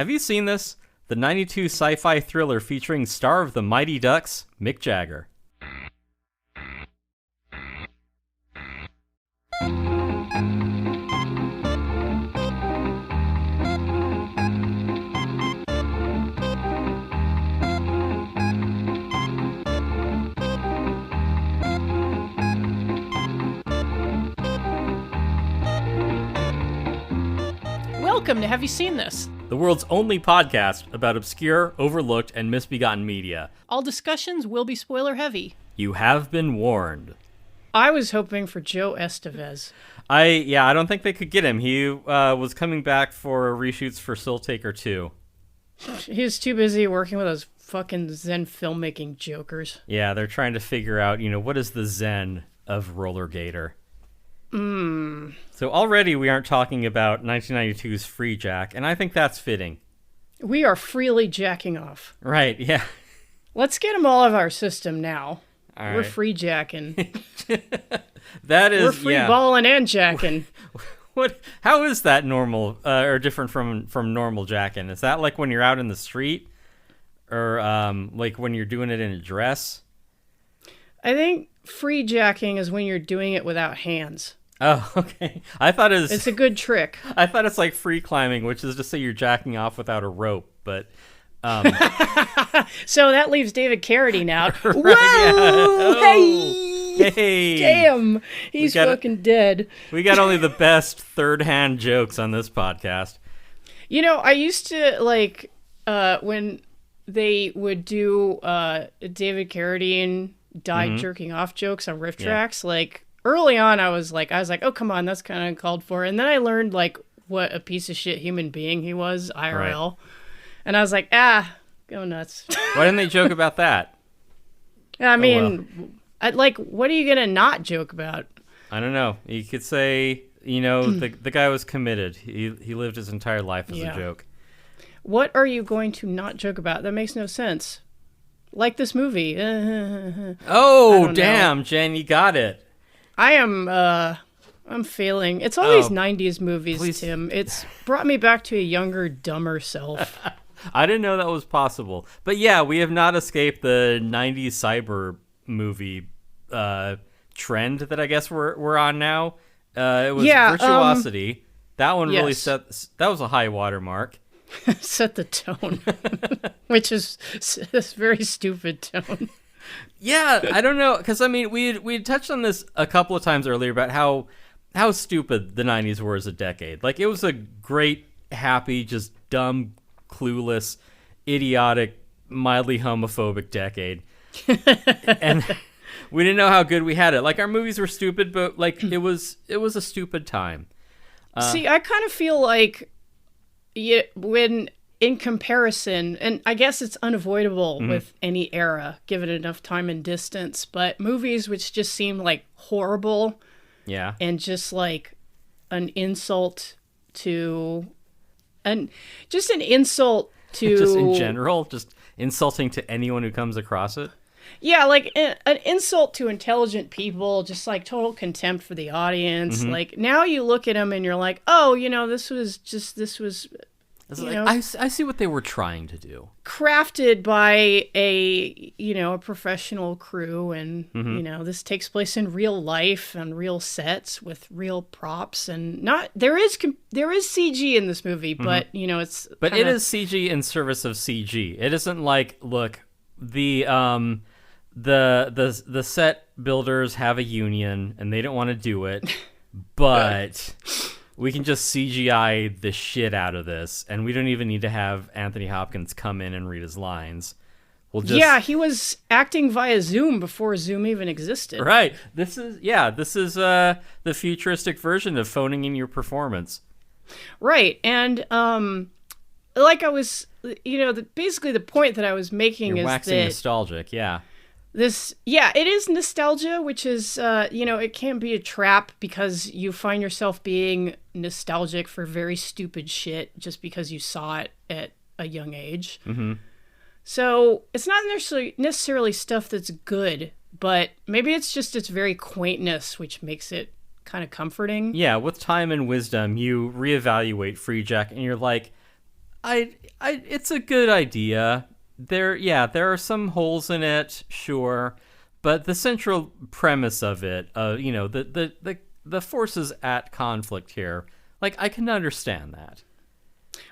Have you seen this? The 92 sci-fi thriller featuring star of the Mighty Ducks, Mick Jagger. Welcome to Have You Seen This? The world's only podcast about obscure, overlooked, and misbegotten media. All discussions will be spoiler heavy. You have been warned. I was hoping for Joe Estevez. I don't think they could get him. He was coming back for reshoots for Soul Taker 2. He's too busy working with those fucking Zen filmmaking jokers. Yeah, they're trying to figure out, what is the Zen of Roller Gator. So already we aren't talking about 1992's Freejack, and I think that's fitting. We are freely jacking off. Right, yeah. Let's get them all of our system now. All We're right. free jacking. That is, We're free balling and jacking. How is that normal or different from normal jacking? Is that like when you're out in the street, or like when you're doing it in a dress? I think free jacking is when you're doing it without hands. Oh, okay. I thought it's a good trick. I thought it's like free climbing, which is to say you're jacking off without a rope, but so that leaves David Carradine out. Right, Whoa! yeah. Oh, hey! Damn! He's fucking dead. We got only the best third-hand jokes on this podcast. I used to when they would do David Carradine died jerking off jokes on riff tracks. Like early on, I was like, oh come on, that's kind of called for. And then I learned what a piece of shit human being he was IRL, right. And I was like, go nuts. Why didn't they joke about that? I mean, what are you gonna not joke about? I don't know. You could say, the guy was committed. He lived his entire life as a joke. What are you going to not joke about? That makes no sense. Like this movie. Oh, damn, Jen, you got it. I'm failing. It's all these 90s movies, please. Tim. It's brought me back to a younger, dumber self. I didn't know that was possible. But yeah, we have not escaped the 90s cyber movie trend that I guess we're on now. It was Virtuosity. That one really that was a high watermark. Set the tone, which is this very stupid tone. Yeah, I don't know, because I mean, we had touched on this a couple of times earlier about how stupid the 90s were as a decade. Like, it was a great, happy, just dumb, clueless, idiotic, mildly homophobic decade. And we didn't know how good we had it. Like, our movies were stupid, but like it was a stupid time. See, I kind of feel like when in comparison, and I guess it's unavoidable with any era, given enough time and distance, but movies which just seem like horrible, and just like an insult to, just in general, just insulting to anyone who comes across it. Yeah, like an insult to intelligent people, just like total contempt for the audience. Like now you look at them and you're like, oh, this was. I see what they were trying to do. Crafted by a professional crew, and this takes place in real life on real sets with real props, and there is CG in this movie, but it's it is CG in service of CG. It isn't like, look, the set builders have a union and they don't want to do it, but we can just CGI the shit out of this, and we don't even need to have Anthony Hopkins come in and read his lines. He was acting via Zoom before Zoom even existed. Right. This is the futuristic version of phoning in your performance. Right. And like I was, basically the point that I was making is waxing nostalgic. Yeah. It is nostalgia, which is, it can be a trap because you find yourself being nostalgic for very stupid shit just because you saw it at a young age. So it's not necessarily stuff that's good, but maybe it's just its very quaintness, which makes it kind of comforting. Yeah, with time and wisdom, you reevaluate Freejack, and you're like, It's a good idea. There are some holes in it, sure, but the central premise of it, the forces at conflict here, like, I can understand that.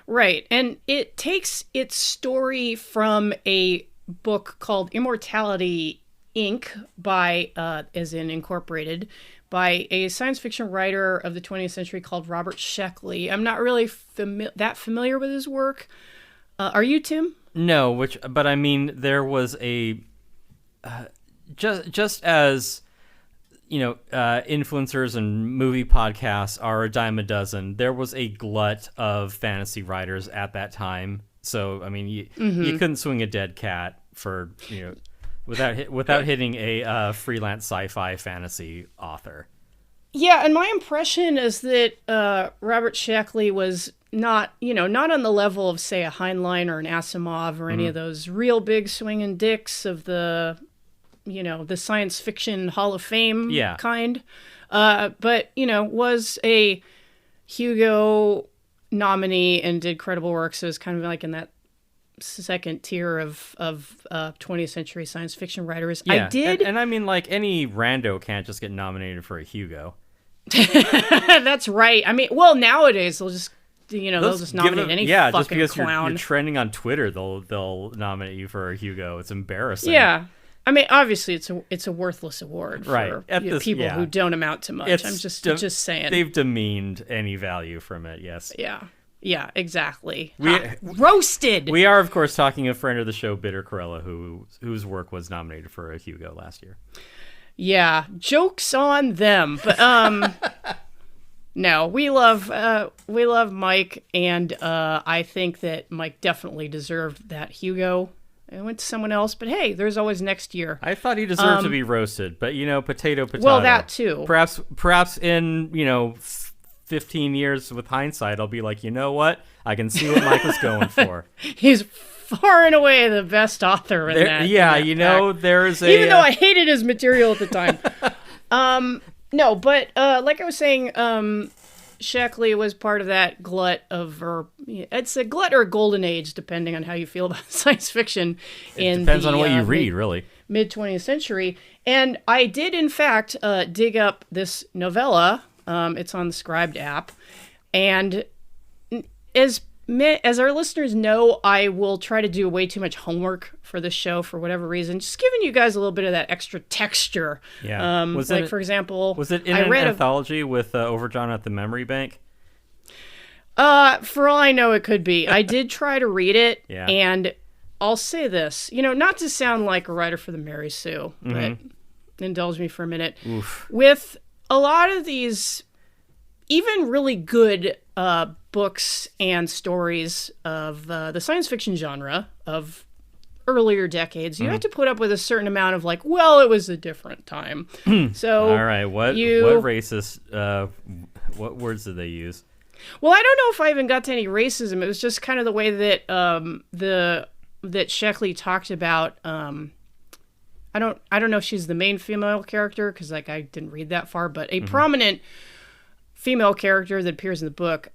Right. And it takes its story from a book called Immortality, Inc. by, as in incorporated, by a science fiction writer of the 20th century called Robert Sheckley. I'm not really that familiar with his work. Are you, Tim? No, but I mean, there was a, just as, influencers and movie podcasts are a dime a dozen, there was a glut of fantasy writers at that time. So, I mean, you couldn't swing a dead cat for, without hitting a freelance sci-fi fantasy author. Yeah, and my impression is that Robert Sheckley was not on the level of, say, a Heinlein or an Asimov or any of those real big swinging dicks of the science fiction Hall of Fame kind. But, was a Hugo nominee and did credible work. So it's kind of like in that second tier of 20th century science fiction writers. Yeah. I did. And I mean, like, any rando can't just get nominated for a Hugo. That's right. I mean, well, nowadays they'll just, they'll just nominate any fucking just because clown. You're trending on Twitter, they'll nominate you for a Hugo. It's embarrassing. Yeah. I mean, obviously, it's a worthless award for people who don't amount to much. I'm just saying. They've demeaned any value from it, yes. Yeah, exactly. Roasted! We are, of course, talking a friend of the show, Bitter Corella, whose work was nominated for a Hugo last year. Yeah, joke's on them. But no, we love Mike, and I think that Mike definitely deserved that Hugo. It went to someone else, but hey, there's always next year. I thought he deserved to be roasted, but potato. Well, that too. Perhaps in 15 years with hindsight, I'll be like, you know what? I can see what Mike was going for. He's far and away the best author in that. Yeah, in that pack. There's a... Even though I hated his material at the time. No, but like I was saying, Sheckley was part of that glut it's a glut or a golden age, depending on how you feel about science fiction. Depends on what you read, really. Mid-20th century. And I did, in fact, dig up this novella. It's on the Scribed app. And as our listeners know, I will try to do way too much homework for this show for whatever reason. Just giving you guys a little bit of that extra texture. Yeah. For example... Was it in an anthology with Overdrawn at the Memory Bank? For all I know, it could be. I did try to read it, and I'll say this. Not to sound like a writer for the Mary Sue, but indulge me for a minute. Oof. With a lot of these, even really good books and stories of the science fiction genre of earlier decades, you have to put up with a certain amount of like, well, it was a different time. So, all right, what racist? What words did they use? Well, I don't know if I even got to any racism. It was just kind of the way that that Sheckley talked about. I don't know if she's the main female character because I didn't read that far, but a prominent female character that appears in the book,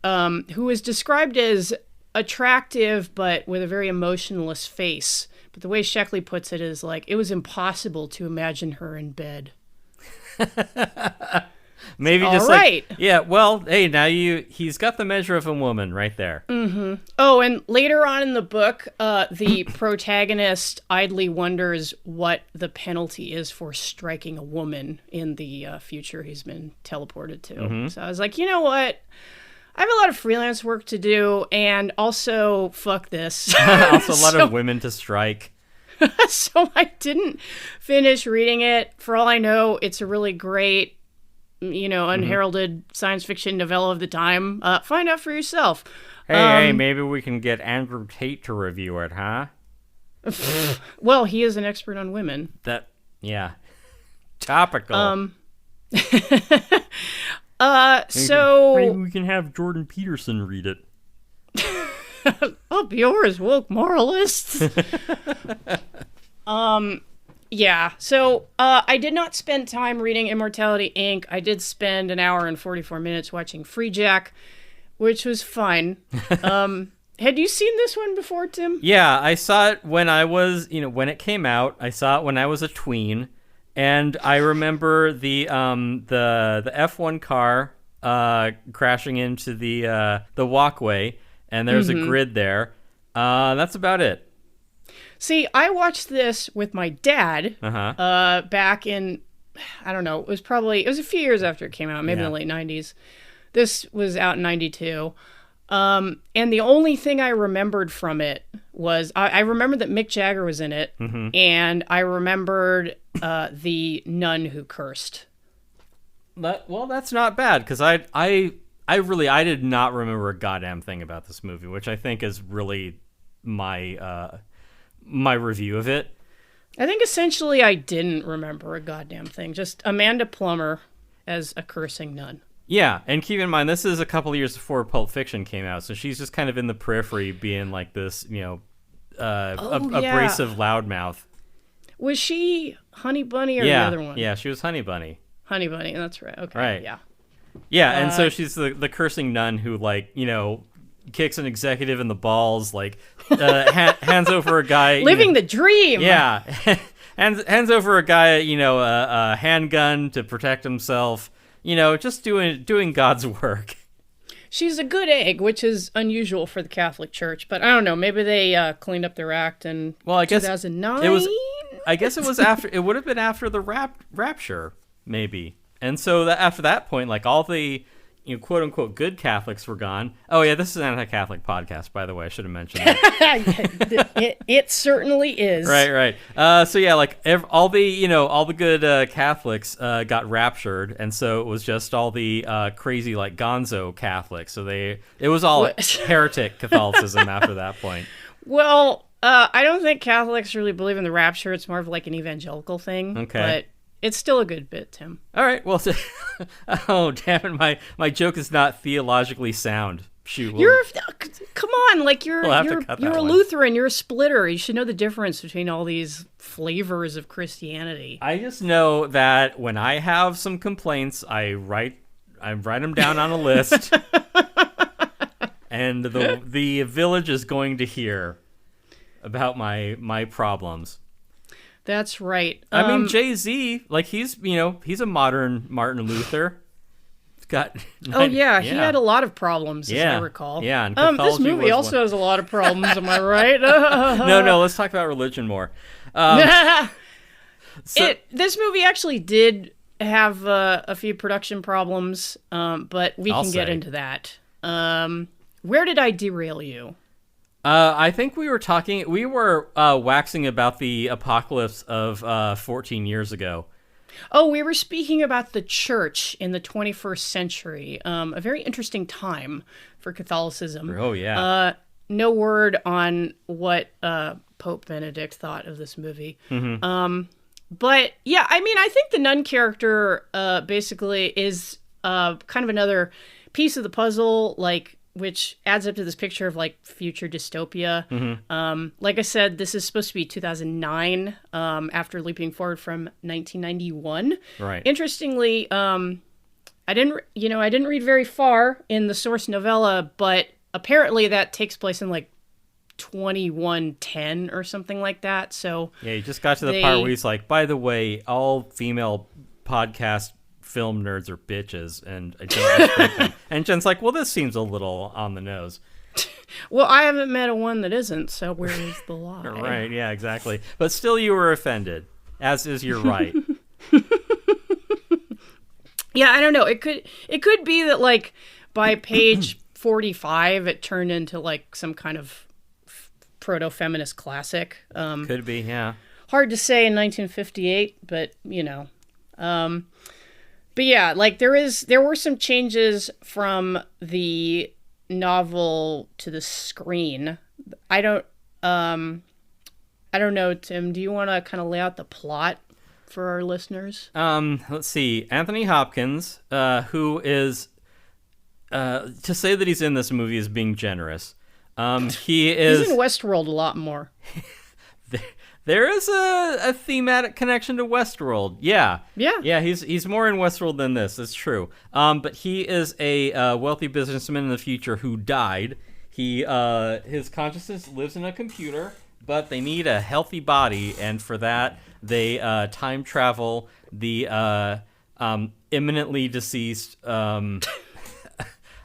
who is described as attractive but with a very emotionless face. But the way Sheckley puts it is like it was impossible to imagine her in bed. Maybe all just right. Well, hey, now he's got the measure of a woman right there. Mm-hmm. Oh, and later on in the book, the protagonist idly wonders what the penalty is for striking a woman in the future he's been teleported to. Mm-hmm. So I was like, you know what? I have a lot of freelance work to do, and also, fuck this. Also, a lot of women to strike. So I didn't finish reading it. For all I know, it's a really great, unheralded science fiction novella of the time. Find out for yourself. Hey, maybe we can get Andrew Tate to review it, huh? Well, he is an expert on women. Topical. So maybe we can have Jordan Peterson read it. Up yours, woke moralists. Yeah, so I did not spend time reading Immortality, Inc. I did spend an hour and 44 minutes watching Freejack, which was fine. Had you seen this one before, Tim? Yeah, I saw it when I was, when it came out. I saw it when I was a tween, and I remember the F1 car crashing into the walkway, and there's a grid there. That's about it. See, I watched this with my dad back in, I don't know, it was a few years after it came out, maybe in the late 90s. This was out in 92. And the only thing I remembered from it was, I remembered that Mick Jagger was in it, and I remembered the nun who cursed. Well, that's not bad, because I did not remember a goddamn thing about this movie, which I think is really my review of it. I think essentially I didn't remember a goddamn thing. Just Amanda Plummer as a cursing nun. Yeah, and keep in mind, this is a couple of years before Pulp Fiction came out, so she's just kind of in the periphery being like this, abrasive loudmouth. Was she Honey Bunny or the other one? Yeah, she was Honey Bunny. Honey Bunny, that's right. Okay, right. Yeah. Yeah, and so she's the cursing nun who, kicks an executive in the balls, hands over a guy living the dream. Yeah, hands over a guy, a handgun to protect himself. Just doing God's work. She's a good egg, which is unusual for the Catholic Church, but I don't know. Maybe they cleaned up their act in 2009. I guess it was after. It would have been after the rapture, maybe. And so after that point, all the quote unquote good Catholics were gone. Oh yeah, this is an anti-Catholic podcast, by the way. I should have mentioned that. it certainly is. Right. So yeah, all the good Catholics got raptured, and so it was just all the crazy Gonzo Catholics. So it was all heretic Catholicism after that point. Well, I don't think Catholics really believe in the rapture. It's more of an evangelical thing. Okay. But it's still a good bit, Tim. All right. Well, oh damn it! My joke is not theologically sound. Shoot. Come on! You're a Lutheran. You're a splitter. You should know the difference between all these flavors of Christianity. I just know that when I have some complaints, I write them down on a list, and the village is going to hear about my problems. That's right. I mean, Jay-Z, he's a modern Martin Luther. He had a lot of problems, as I recall. Yeah, and this movie also has a lot of problems. Am I right? No. Let's talk about religion more. This movie actually did have a few production problems, but we can get into that. Where did I derail you? I think we were waxing about the apocalypse of 14 years ago. Oh, we were speaking about the church in the 21st century, a very interesting time for Catholicism. Oh, yeah. No word on what Pope Benedict thought of this movie. Mm-hmm. But, yeah, I mean, I think the nun character basically is kind of another piece of the puzzle, which adds up to this picture of future dystopia. Mm-hmm. Like I said, this is supposed to be 2009, after leaping forward from 1991. Right. Interestingly, I didn't read very far in the source novella, but apparently that takes place in 2110 or something like that. So yeah, you just got to the part where he's like, by the way, all female podcast film nerds are bitches, and I don't respect them. And Jen's like, well, this seems a little on the nose. Well, I haven't met a one that isn't, so where is the lie? Right, yeah, exactly. But still you were offended, as is your right. Yeah, I don't know. It could be that by page 45 it turned into some kind of proto-feminist classic. Could be, yeah. Hard to say in 1958, but But yeah, there were some changes from the novel to the screen. I don't know, Tim. Do you want to kind of lay out the plot for our listeners? Let's see. Anthony Hopkins, who is to say that he's in this movie is being generous. He's in Westworld a lot more. There is a thematic connection to Westworld. Yeah. He's more in Westworld than this. It's true. But he is a wealthy businessman in the future who died. his consciousness lives in a computer, but they need a healthy body, and for that they time travel the imminently deceased Emilio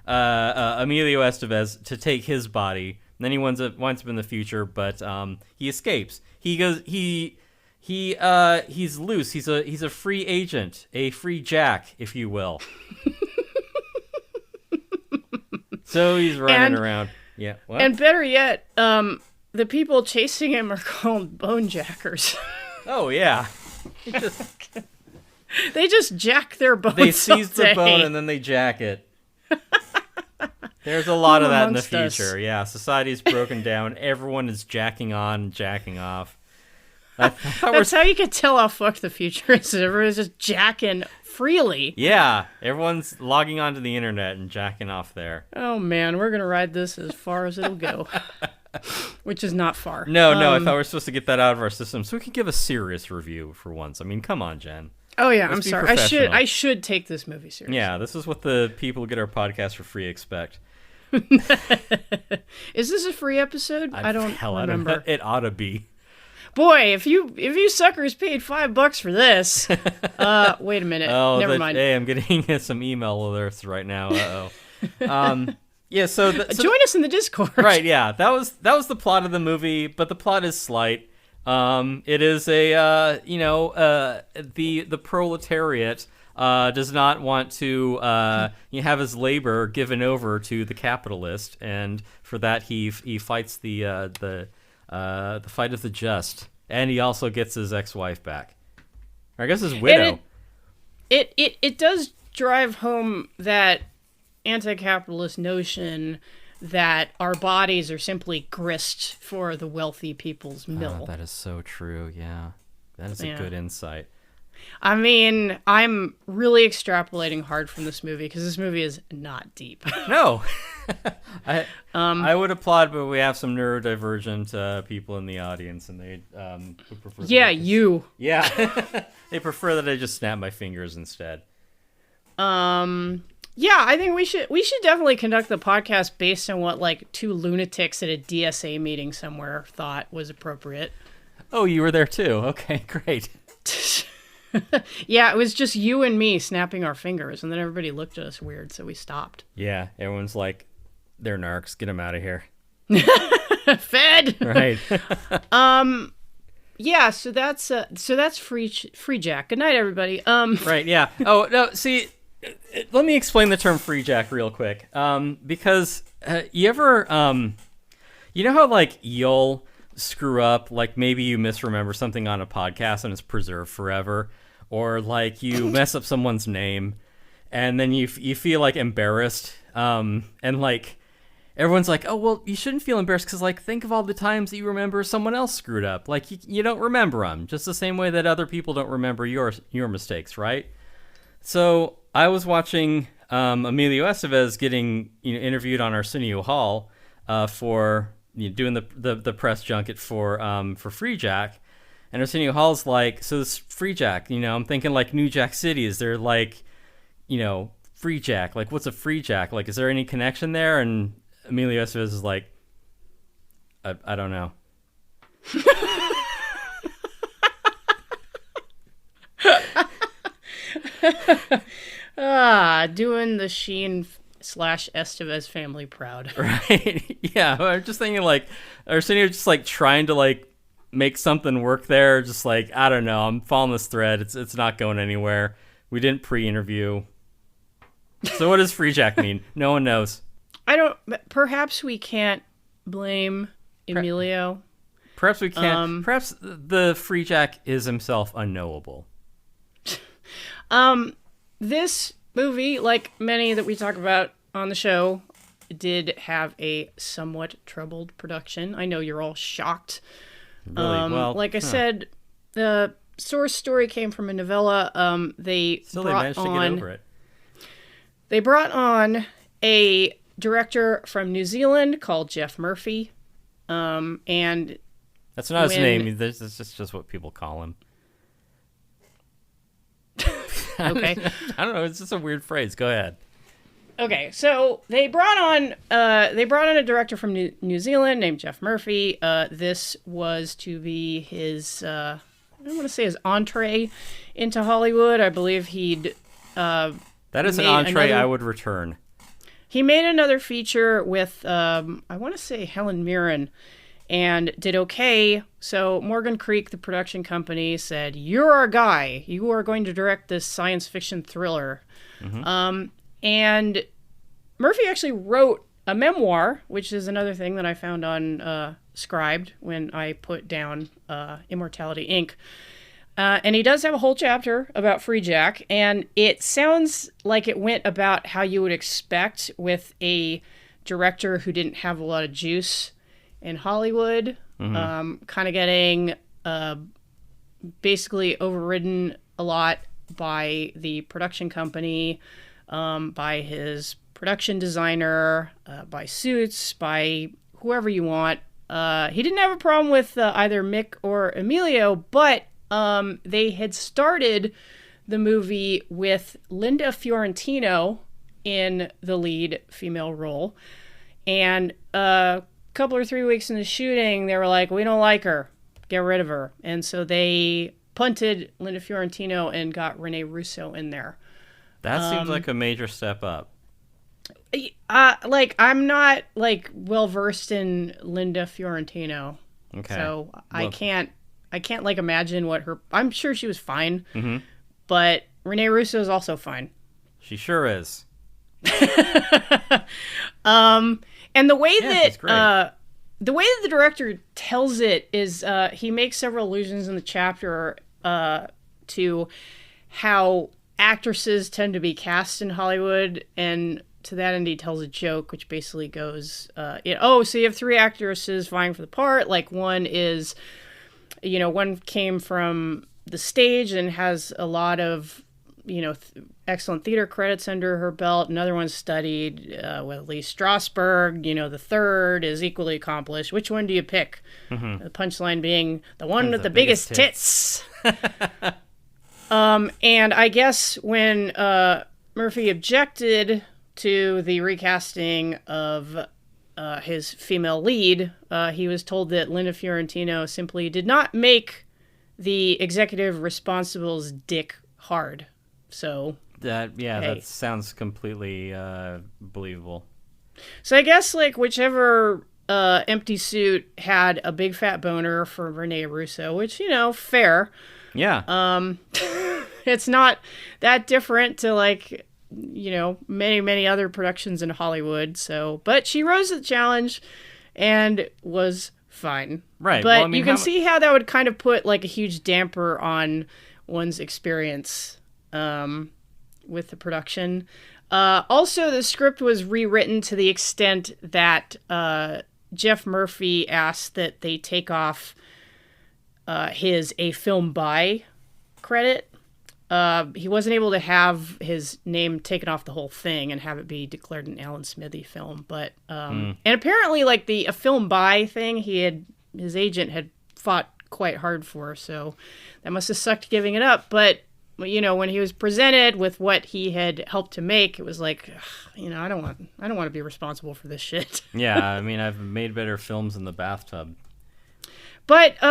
Estevez to take his body. And then he winds up in the future, but he escapes. He's loose. He's a free agent, a Freejack, if you will. So he's running around. Yeah. What? And better yet, the people chasing him are called bone jackers. Oh yeah. They just jack their bones. They seize the bone and then they jack it. There's a lot of that in the future. Yeah, society's broken down. Everyone is jacking on and jacking off. That's how you can tell how fucked the future is. Everyone's just jacking freely. Yeah, everyone's logging onto the internet and jacking off there. Oh man, we're gonna ride this as far as it'll go. Which is not far. No, I thought we were supposed to get that out of our system so we could give a serious review for once. I mean, come on, Jen. Oh yeah, I'm sorry. I should take this movie seriously. Yeah, this is what the people who get our podcast for free expect. Is this a free episode? I don't remember. It ought to be. Boy, if you suckers paid $5 for this, wait a minute. Never mind. Hey, I'm getting some email alerts right now. Yeah. So join us in the Discord. Right. Yeah. That was the plot of the movie, but the plot is slight. It is the proletariat does not want to have his labor given over to the capitalist, and for that he fights the fight of the just, and he also gets his ex-wife back, or I guess his widow. It does drive home that anti-capitalist notion that our bodies are simply grist for the wealthy people's mill. That is so true. Yeah, that is a good insight. I mean, I'm really extrapolating hard from this movie because this movie is not deep. No. I would applaud, but we have some neurodivergent people in the audience, and they would prefer. Yeah, you. Yeah, they prefer that I just snap my fingers instead. Yeah, I think we should definitely conduct the podcast based on what like two lunatics at a DSA meeting somewhere thought was appropriate. Oh, you were there too. Okay, great. Yeah, it was just you and me snapping our fingers, and then everybody looked at us weird, so we stopped. Yeah, everyone's like, they're narcs. Get them out of here. Fed. Right. Yeah. So that's Freejack. Good night, everybody. Right. Yeah. Oh no. See, let me explain the term Freejack real quick. Because you ever you know how like you'll screw up, like maybe you misremember something on a podcast and it's preserved forever, or like you mess up someone's name and then you feel like embarrassed, and like everyone's like, oh well, you shouldn't feel embarrassed because like think of all the times that you remember someone else screwed up, like you don't remember them just the same way that other people don't remember your mistakes, right? So I was watching Emilio Estevez getting interviewed on Arsenio Hall for doing the press junket for Freejack, and Arsenio Hall's like, so this Freejack, I'm thinking like New Jack City, is there like, Freejack, like what's a Freejack, like is there any connection there? And Emilio Estevez is like, I don't know. Doing the Sheen / Estevez family proud. Right. Yeah. I'm just thinking like Arsenio just like trying to like make something work there. Just like, I don't know. I'm following this thread. It's not going anywhere. We didn't pre-interview. So what does Freejack mean? No one knows. Perhaps we can't blame Emilio. Perhaps we can't. Perhaps the Freejack is himself unknowable. This movie, like many that we talk about on the show, did have a somewhat troubled production. I know you're all shocked. Really? Like I said, the source story came from a novella. They managed to get over it. They brought on a director from New Zealand called Jeff Murphy. And that's not his name. That's just what people call him. Okay. I don't know. It's just a weird phrase. Go ahead. Okay, so they brought on a director from New Zealand named Jeff Murphy. This was to be his I don't want to say his entree into Hollywood. I believe he'd that is an entree I would return. He made another feature with I want to say Helen Mirren, and did okay. So Morgan Creek, the production company, said, "You're our guy. You are going to direct this science fiction thriller." Mm-hmm. And Murphy actually wrote a memoir, which is another thing that I found on Scribed when I put down Immortality Inc. And he does have a whole chapter about Freejack, and it sounds like it went about how you would expect with a director who didn't have a lot of juice in Hollywood, kind of getting basically overridden a lot by the production company, by his production designer, by Suits, by whoever you want. He didn't have a problem with either Mick or Emilio, but they had started the movie with Linda Fiorentino in the lead female role. And a couple or 3 weeks into shooting, they were like, "We don't like her. Get rid of her." And so they punted Linda Fiorentino and got Rene Russo in there. That seems like a major step up. I'm not well versed in Linda Fiorentino. Okay. So I can't imagine what her. I'm sure she was fine, but Rene Russo is also fine. She sure is. And the way that the director tells it is he makes several allusions in the chapter to how actresses tend to be cast in Hollywood, and to that end he tells a joke which basically goes, so you have 3 actresses vying for the part. Like one is, one came from the stage and has a lot of, excellent theater credits under her belt. Another one studied with Lee Strasberg. The third is equally accomplished. Which one do you pick? The punchline being the one with the biggest tits. And I guess when Murphy objected to the recasting of his female lead, he was told that Linda Fiorentino simply did not make the executive responsible's dick hard. So that sounds completely believable. So I guess whichever empty suit had a big fat boner for Rene Russo, which fair. Yeah. It's not that different to many other productions in Hollywood. So, but she rose to the challenge and was fine. Right. But you can see how that would kind of put a huge damper on one's experience with the production. Also, the script was rewritten to the extent that Jeff Murphy asked that they take off his "a film by" credit. He wasn't able to have his name taken off the whole thing and have it be declared an Alan Smithy film. But and apparently, the "a film by" thing, his agent had fought quite hard for, so that must have sucked giving it up. But when he was presented with what he had helped to make, it was like, I don't want to be responsible for this shit. Yeah, I've made better films in the bathtub. But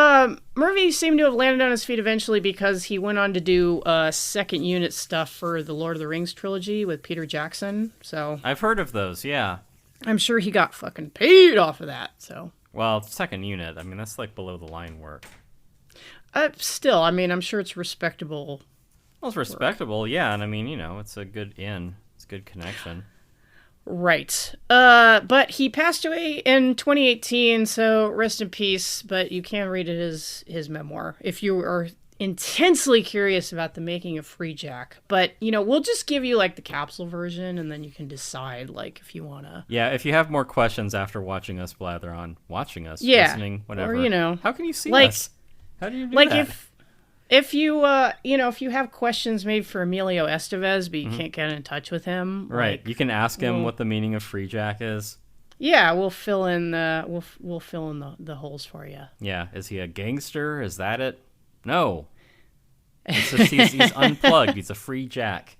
Murphy seemed to have landed on his feet eventually because he went on to do second unit stuff for the Lord of the Rings trilogy with Peter Jackson. So I've heard of those, yeah. I'm sure he got fucking paid off of that. So well, second unit, that's below the line work. Still, I'm sure it's respectable. Well, it's respectable, yeah, and it's a good in. It's a good connection. Right. But he passed away in 2018, so rest in peace, but you can read it as his memoir if you are intensely curious about the making of Freejack. But, we'll just give you the capsule version, and then you can decide if you want to. Yeah, if you have more questions after watching us blather on, listening, whatever. Or, how can you see us? How do you do that? If you, if you have questions made for Emilio Estevez, but you can't get in touch with him, right? You can ask him what the meaning of Freejack is. Yeah, we'll fill in we'll fill in the holes for you. Yeah, is he a gangster? Is that it? No, it's just he's unplugged. He's a Freejack.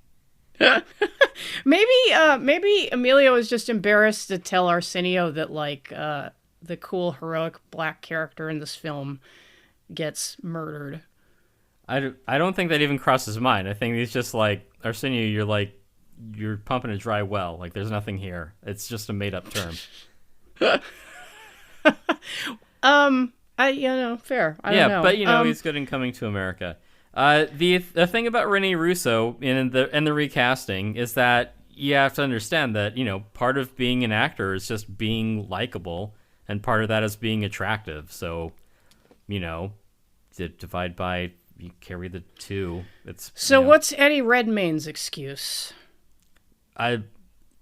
Maybe Emilio is just embarrassed to tell Arsenio that like the cool heroic black character in this film gets murdered. I don't think that even crossed his mind. I think he's just like, Arsenio, you're pumping a dry well. Like, there's nothing here. It's just a made up term. Fair. I don't know. But he's good in Coming to America. The thing about Rene Russo in the recasting is that you have to understand that, part of being an actor is just being likable, and part of that is being attractive. So, divide by, you carry the two. It's what's Eddie Redmayne's excuse?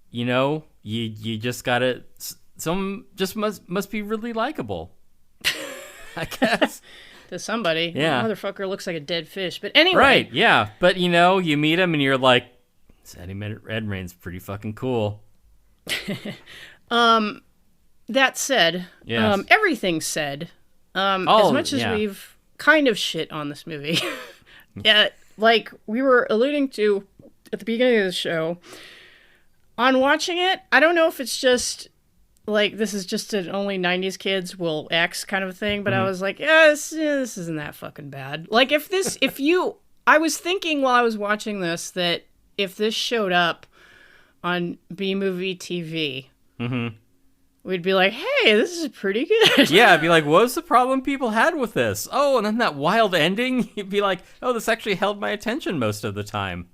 You just gotta. Some just must be really likable, I guess. To somebody. Yeah. The motherfucker looks like a dead fish. But anyway. Right, yeah. But, you meet him and you're like, this Eddie Redmayne's pretty fucking cool. That said, yes. Everything said, as much as we've kind of shit on this movie, like we were alluding to at the beginning of the show, on watching it, I don't know if it's just... like, this is just an only 90s kids will X kind of thing, but I was like, this isn't that fucking bad. Like, I was thinking while I was watching this that if this showed up on B-movie TV, we'd be like, hey, this is pretty good. Yeah, I'd be like, what was the problem people had with this? Oh, and then that wild ending, you'd be like, oh, this actually held my attention most of the time.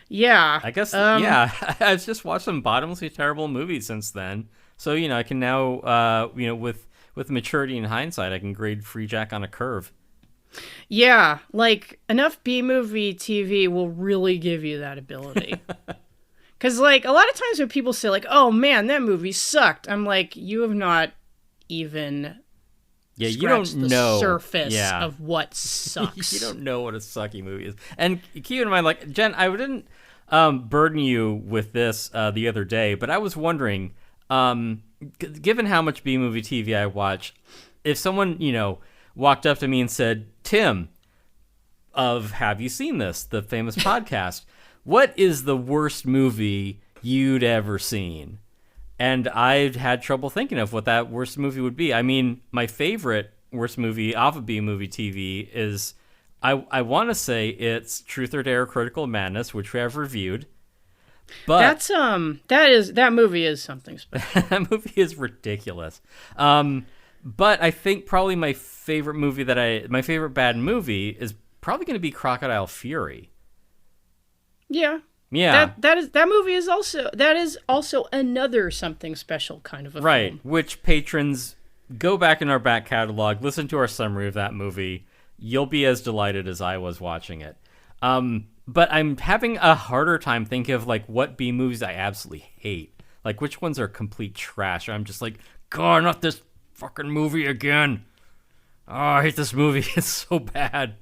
Yeah. I guess, I've just watched some bottomlessly terrible movies since then. So, I can now, with maturity and hindsight, I can grade Freejack on a curve. Yeah, like, enough B-movie TV will really give you that ability. Because, like, a lot of times when people say, like, oh, man, that movie sucked, I'm like, you have not even... Yeah, you don't know the surface of what sucks. You don't know what a sucky movie is. And keep in mind, like, Jen, I didn't burden you with this the other day, but I was wondering, given how much B-movie TV I watch, if someone, walked up to me and said, Tim, Have You Seen This, the famous podcast, what is the worst movie you'd ever seen? And I've had trouble thinking of what that worst movie would be. I mean, my favorite worst movie off of B-movie TV is, I want to say it's Truth or Dare: Critical Madness, which we have reviewed. But that movie is something special. That movie is ridiculous. But I think probably my favorite bad movie is probably going to be Crocodile Fury. Yeah. Yeah, that movie is also another something special kind of a film. film. Which patrons go back in our back catalog, listen to our summary of that movie. You'll be as delighted as I was watching it. But I'm having a harder time thinking of like what B movies I absolutely hate. Like which ones are complete trash. I'm just like, God, not this fucking movie again. Oh, I hate this movie. It's so bad.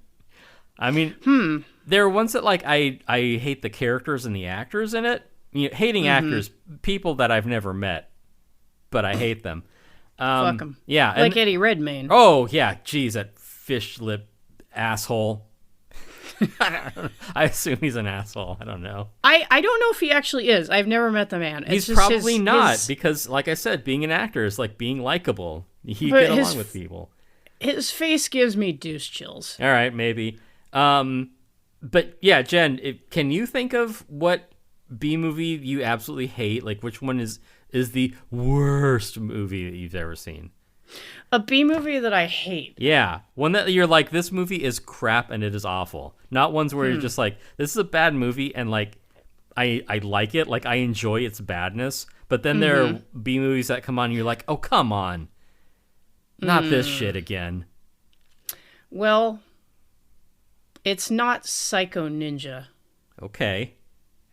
I mean, there are ones that like I hate the characters and the actors in it. Hating actors, people that I've never met, but I hate them. Fuck them. Yeah, like Eddie Redmayne. Oh yeah, geez, that fish lip asshole. I assume he's an asshole. I don't know. I don't know if he actually is. I've never met the man. He's probably not because, like I said, being an actor is like being likable. You get along with people. His face gives me deuce chills. All right, maybe. But yeah, Jen, can you think of what B movie you absolutely hate? Like, which one is the worst movie that you've ever seen? A B movie that I hate. Yeah, one that you're like, this movie is crap and it is awful. Not ones where you're just like, this is a bad movie and like, I like it, like I enjoy its badness. But then there are B movies that come on and you're like, oh, come on. Not this shit again. Well, it's not Psycho Ninja. Okay.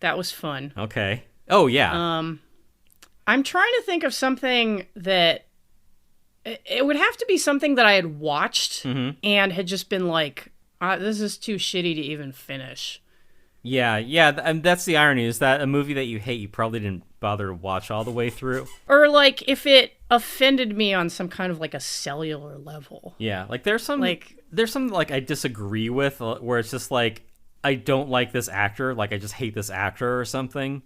That was fun. Okay. Oh, yeah. I'm trying to think of something that... It would have to be something that I had watched and had just been like, this is too shitty to even finish. Yeah, and that's the irony, is that a movie that you hate, you probably didn't bother to watch all the way through. Or like if it offended me on some kind of like a cellular level. Yeah, like there's some like I disagree with where it's just like I don't like this actor, like I just hate this actor or something.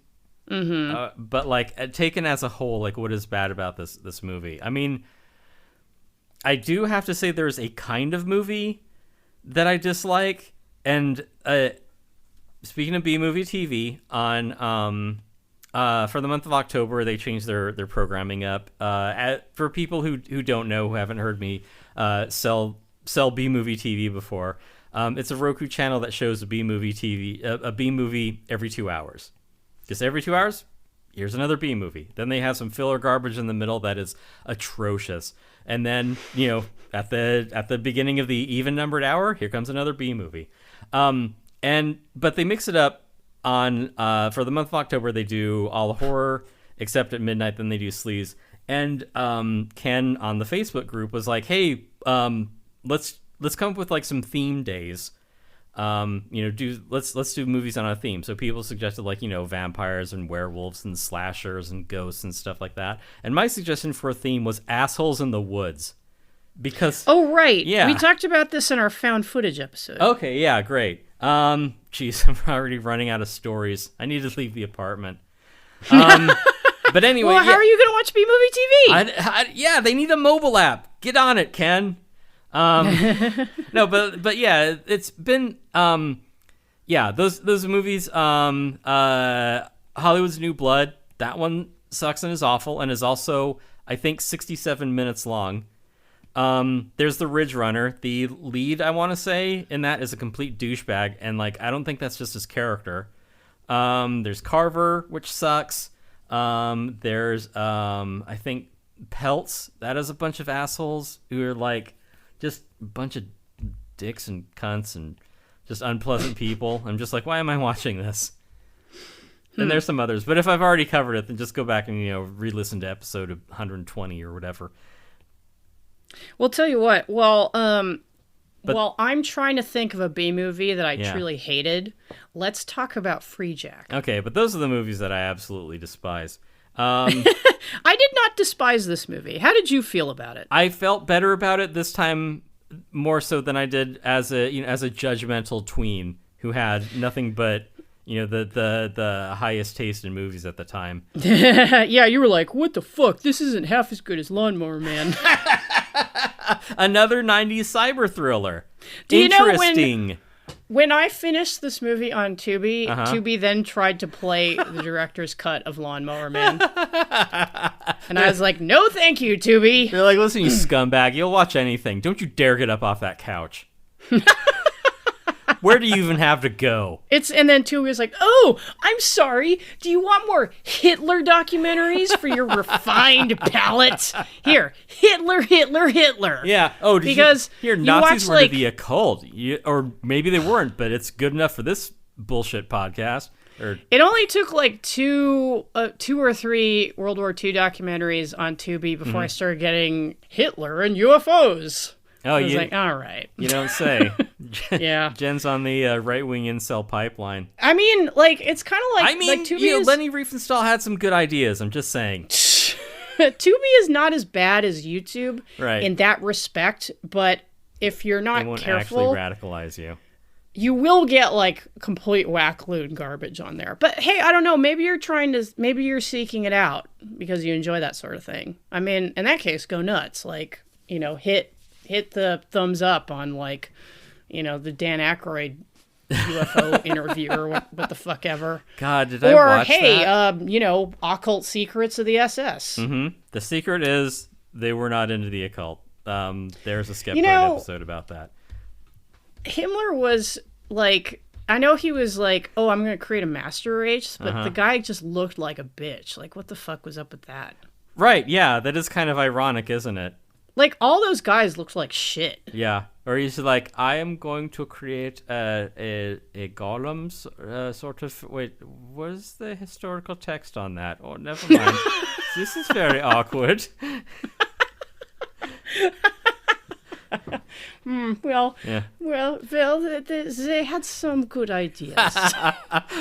But like taken as a whole, like what is bad about this movie? I mean, I do have to say there's a kind of movie that I dislike, and speaking of B-movie TV, on for the month of October they changed their programming up. For people who don't know, who haven't heard me sell B-movie TV before, it's a Roku channel that shows a B-movie TV, a B-movie every 2 hours. Just every 2 hours, here's another B-movie. Then they have some filler garbage in the middle that is atrocious. And then, you know, at the beginning of the even-numbered hour, here comes another B-movie. But they mix it up on, for the month of October, they do all horror, except at midnight, then they do sleaze. And Ken on the Facebook group was like, hey, let's come up with like some theme days. Let's do movies on a theme. So people suggested like, you know, vampires and werewolves and slashers and ghosts and stuff like that. And my suggestion for a theme was assholes in the woods. Because oh right, yeah, we talked about this in our found footage episode. Okay, yeah, great. Geez, I'm already running out of stories. I need to leave the apartment. But anyway, well, how are you going to watch B-movie TV? Yeah, they need a mobile app. Get on it, Ken. No, but yeah, it's been those movies. Hollywood's New Blood. That one sucks and is awful, and is also, I think, 67 minutes long. There's the Ridge Runner. The lead, I want to say, in that is a complete douchebag, and like I don't think that's just his character. There's Carver, which sucks. There's I think Pelts. That is a bunch of assholes who are like just a bunch of dicks and cunts and just unpleasant people. I'm just like, why am I watching this? And there's some others, but if I've already covered it, then just go back and, you know, re-listen to episode 120 or whatever. Well, tell you what. Well, I'm trying to think of a B movie that I truly hated. Let's talk about Freejack. Okay, but those are the movies that I absolutely despise. I did not despise this movie. How did you feel about it? I felt better about it this time, more so than I did as a judgmental tween who had nothing but, you know, the highest taste in movies at the time. Yeah, you were like, what the fuck? This isn't half as good as Lawnmower Man. Another 90s cyber thriller. Do you Interesting. know when I finished this movie on Tubi, Tubi then tried to play the director's cut of Lawnmower Man. And I was like, no thank you, Tubi. They're like, listen, you scumbag, you'll watch anything. Don't you dare get up off that couch. Where do you even have to go? And then Tubi was like, oh, I'm sorry. Do you want more Hitler documentaries for your refined palate? Here, Hitler. Yeah. Oh, because Nazis were into the occult. Or maybe they weren't, but it's good enough for this bullshit podcast. It only took like two or three World War II documentaries on Tubi before I started getting Hitler and UFOs. Oh, I was like, all right. You don't say. Yeah. Jen's on the right-wing incel pipeline. I mean, like, it's kind of like... Tubi Lenny Riefenstahl had some good ideas, I'm just saying. Tubi is not as bad as YouTube in that respect, but if you're not careful... It won't actually radicalize you. You will get, like, complete whack load garbage on there. But, hey, I don't know, maybe you're seeking it out because you enjoy that sort of thing. I mean, in that case, go nuts. Like, you know, hit the thumbs up on, like, you know, the Dan Aykroyd UFO interview or what the fuck ever. God, did I watch that? Or, hey, you know, occult secrets of the SS. Mm-hmm. The secret is they were not into the occult. There's a Skeptoid episode about that. Himmler was, like... I know he was like, oh, I'm going to create a master race, but the guy just looked like a bitch. Like, what the fuck was up with that? Right, yeah, that is kind of ironic, isn't it? Like, all those guys looked like shit. Yeah. Or he's like, I am going to create a golem sort of... Wait, what is the historical text on that? Oh, never mind. This is very awkward. Well, they had some good ideas.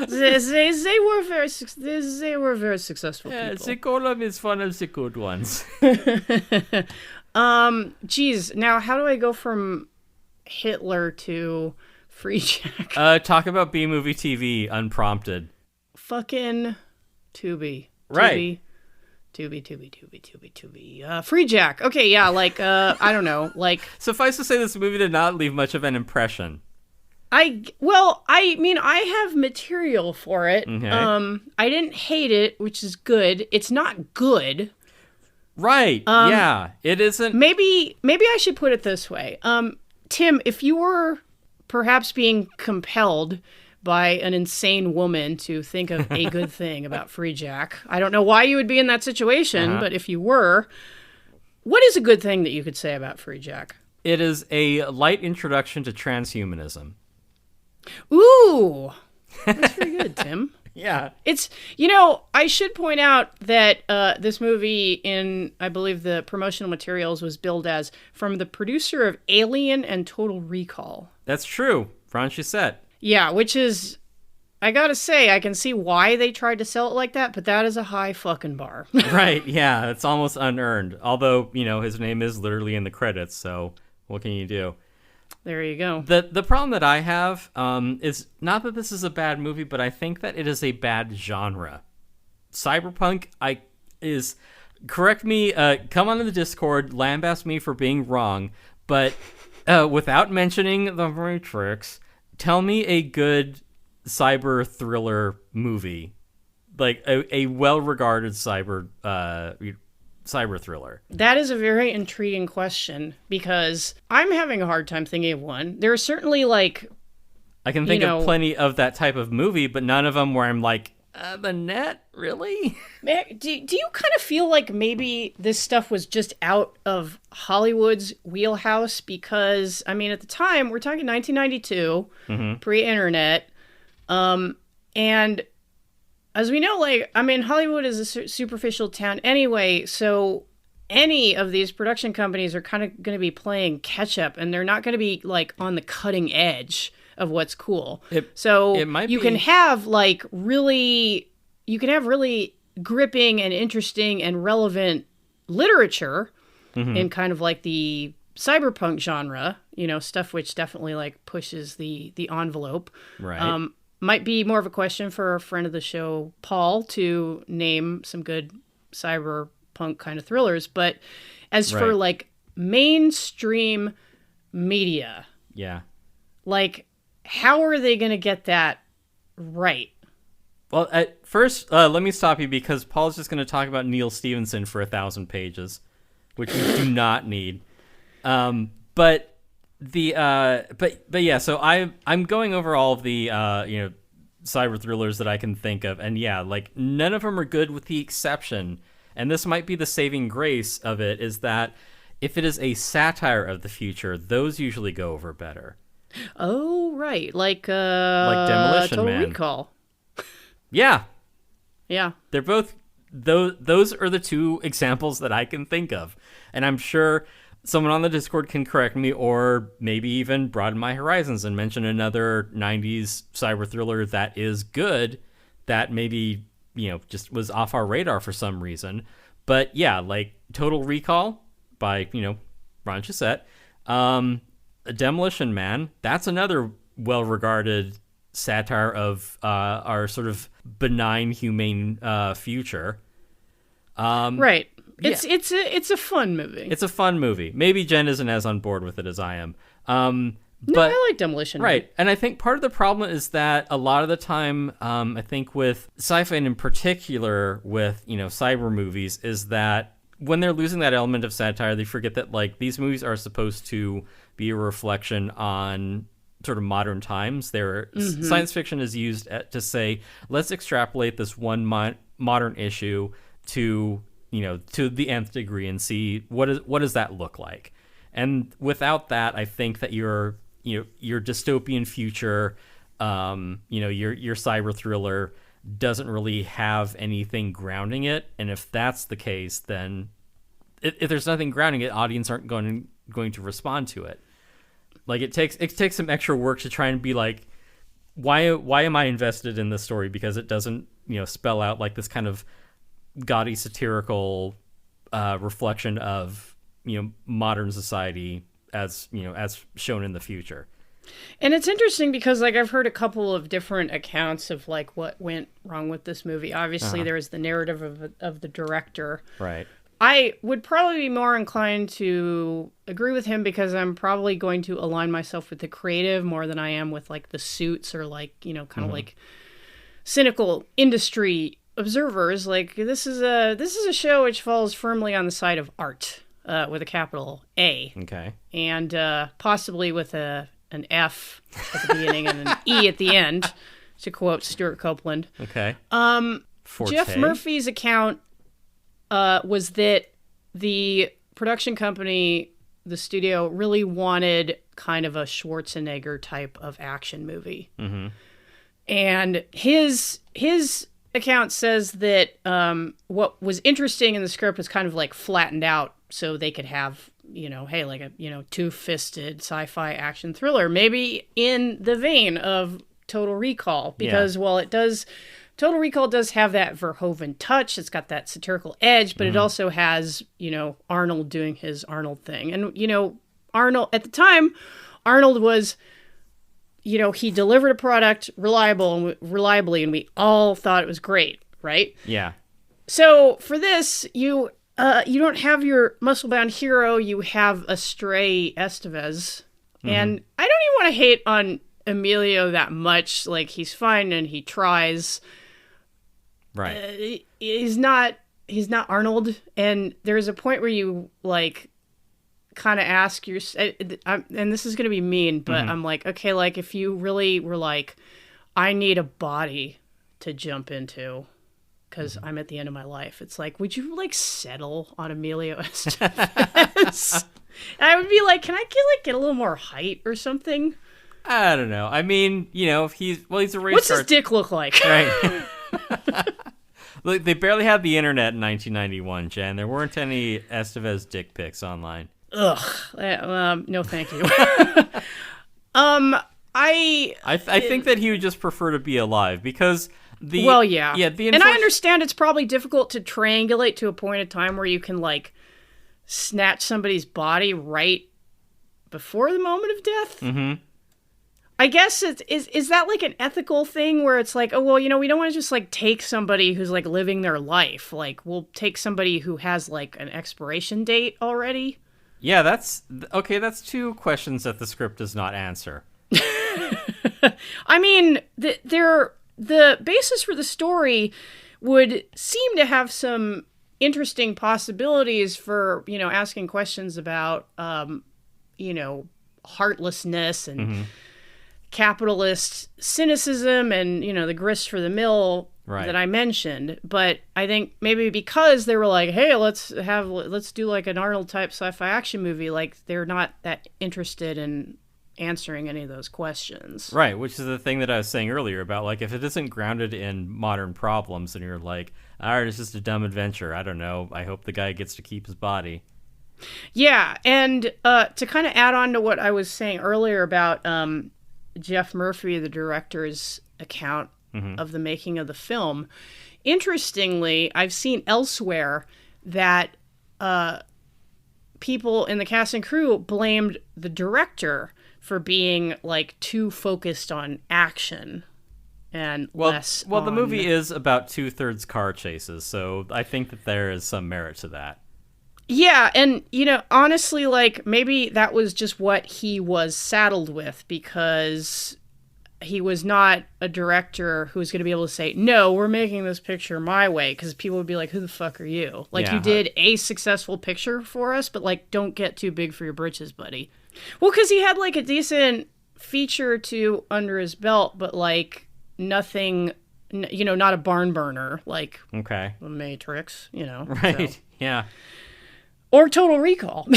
they were very successful people. The golem is one of the good ones. Geez, now how do I go from Hitler to Freejack. Talk about B-movie TV unprompted. Fucking Tubi. Right. Tubi. Freejack. Okay, yeah, like, I don't know, like... Suffice to say, this movie did not leave much of an impression. I mean, I have material for it. Okay. I didn't hate it, which is good. It's not good. Right. Yeah. It isn't. Maybe I should put it this way. Tim, if you were perhaps being compelled by an insane woman to think of a good thing about Freejack, I don't know why you would be in that situation, but if you were, what is a good thing that you could say about Freejack? It is a light introduction to transhumanism. Ooh, that's pretty good, Tim. Yeah. It's, I should point out that this movie in, I believe the promotional materials was billed as from the producer of Alien and Total Recall. That's true. Franchissette. Yeah, which is, I gotta say, I can see why they tried to sell it like that, but that is a high fucking bar. Right, yeah. It's almost unearned. Although, his name is literally in the credits, so what can you do? There you go. The problem that I have is not that this is a bad movie, but I think that it is a bad genre. Cyberpunk is correct me, come onto the Discord, lambaste me for being wrong, but without mentioning the Matrix, tell me a good cyber thriller movie, like a well-regarded cyber thriller. That is a very intriguing question because I'm having a hard time thinking of one. There are certainly I can think of plenty of that type of movie, but none of them where I'm like, the net, really? Do you kind of feel like maybe this stuff was just out of Hollywood's wheelhouse? Because, I mean, at the time, we're talking 1992, pre-internet, and as we know, Hollywood is a superficial town anyway, so any of these production companies are kind of going to be playing catch-up, and they're not going to be, on the cutting edge of what's cool. You can have really gripping and interesting and relevant literature in kind of like the cyberpunk genre, stuff which definitely pushes the envelope. Right. Might be more of a question for a friend of the show, Paul, to name some good cyberpunk kind of thrillers. But as for mainstream media, yeah, how are they going to get that right? Well, at first, let me stop you because Paul's just going to talk about Neil Stephenson for 1,000 pages, which we do not need. But yeah, so I'm going over all of the cyber thrillers that I can think of, and yeah, none of them are good with the exception, and this might be the saving grace of it, is that if it is a satire of the future, those usually go over better. Oh, right. Like Demolition Total Man. Recall. Yeah. Yeah. They're both, those are the two examples that I can think of, and I'm sure someone on the Discord can correct me or maybe even broaden my horizons and mention another 90s cyber thriller that is good that maybe, just was off our radar for some reason. But yeah, Total Recall by, Franchissette. Demolition Man, that's another well-regarded satire of our sort of benign, humane future. Right. It's a fun movie. It's a fun movie. Maybe Jen isn't as on board with it as I am. No, I like Demolition Man. Right. And I think part of the problem is that a lot of the time, I think with sci-fi and in particular with, cyber movies, is that when they're losing that element of satire, they forget that these movies are supposed to be a reflection on sort of modern times. Science fiction is used to say, let's extrapolate this one modern issue to the nth degree and see what does that look like. And without that, I think that your dystopian future, your cyber thriller doesn't really have anything grounding it. And if that's the case, then if there's nothing grounding it, audience aren't going to respond to it. It takes some extra work to try and be why am I invested in this story? Because it doesn't spell out this kind of gaudy satirical reflection of modern society as shown in the future. And it's interesting because, like, I've heard a couple of different accounts of, like, what went wrong with this movie. Obviously, there was the narrative of the director. Right. I would probably be more inclined to agree with him because I'm probably going to align myself with the creative more than I am with, like, the suits or, like, you know, kind of like cynical industry observers. Like, this is a show which falls firmly on the side of art, with a capital A. Okay. And possibly with an F at the beginning and an E at the end, to quote Stuart Copeland. Okay. Jeff Murphy's account was that the production company, the studio, really wanted kind of a Schwarzenegger type of action movie. Mm-hmm. And his account says that what was interesting in the script was kind of like flattened out so they could have, you know, hey, like a, you know, two-fisted sci-fi action thriller, maybe in the vein of Total Recall, because while it does, Total Recall does have that Verhoeven touch. It's got that satirical edge, but it also has, you know, Arnold doing his Arnold thing. And, you know, Arnold, at the time, Arnold was, you know, he delivered a product reliably, and we all thought it was great, right? Yeah. So for this, you don't have your muscle-bound hero. You have a stray Estevez. And I don't even want to hate on Emilio that much. Like, he's fine and he tries. Right. He's not Arnold. And there's a point where you, like, kind of ask and this is going to be mean, but I'm like, okay, like, if you really were like, I need a body to jump into because I'm at the end of my life, it's like, would you, like, settle on Emilio Estevez? I would be like, can I get a little more height or something? I don't know. I mean, you know, if he's a race What's his dick look like? Right. Look, they barely had the internet in 1991, Jen. There weren't any Estevez dick pics online. Ugh. No, thank you. I think that he would just prefer to be alive because and I understand it's probably difficult to triangulate to a point of time where you can, like, snatch somebody's body right before the moment of death. Mm-hmm. I guess is that like an ethical thing where it's like, oh, well, you know, we don't want to just, like, take somebody who's, like, living their life. Like, we'll take somebody who has, like, an expiration date already. Yeah, that's okay. That's two questions that the script does not answer. I mean, the basis for the story would seem to have some interesting possibilities for, you know, asking questions about, you know, heartlessness and capitalist cynicism and, you know, the grist for the mill that I mentioned. But I think maybe because they were like, hey, let's do like an Arnold type sci-fi action movie, like, they're not that interested in answering any of those questions. Right, which is the thing that I was saying earlier about, like, if it isn't grounded in modern problems and you're like, all right, it's just a dumb adventure, I don't know, I hope the guy gets to keep his body. Yeah, and to kind of add on to what I was saying earlier about Jeff Murphy, the director's account of the making of the film, interestingly, I've seen elsewhere that people in the cast and crew blamed the director for being, like, too focused on action and less the movie is about 2/3 car chases, so I think that there is some merit to that. Yeah, and, you know, honestly, like, maybe that was just what he was saddled with, because he was not a director who was going to be able to say, no, we're making this picture my way, because people would be like, who the fuck are you? Like, you did a successful picture for us, but, like, don't get too big for your britches, buddy. Well, because he had, like, a decent feature or two under his belt, but, like, nothing, you know, not a barn burner, like The Matrix, you know. Right, so. Yeah. Or Total Recall.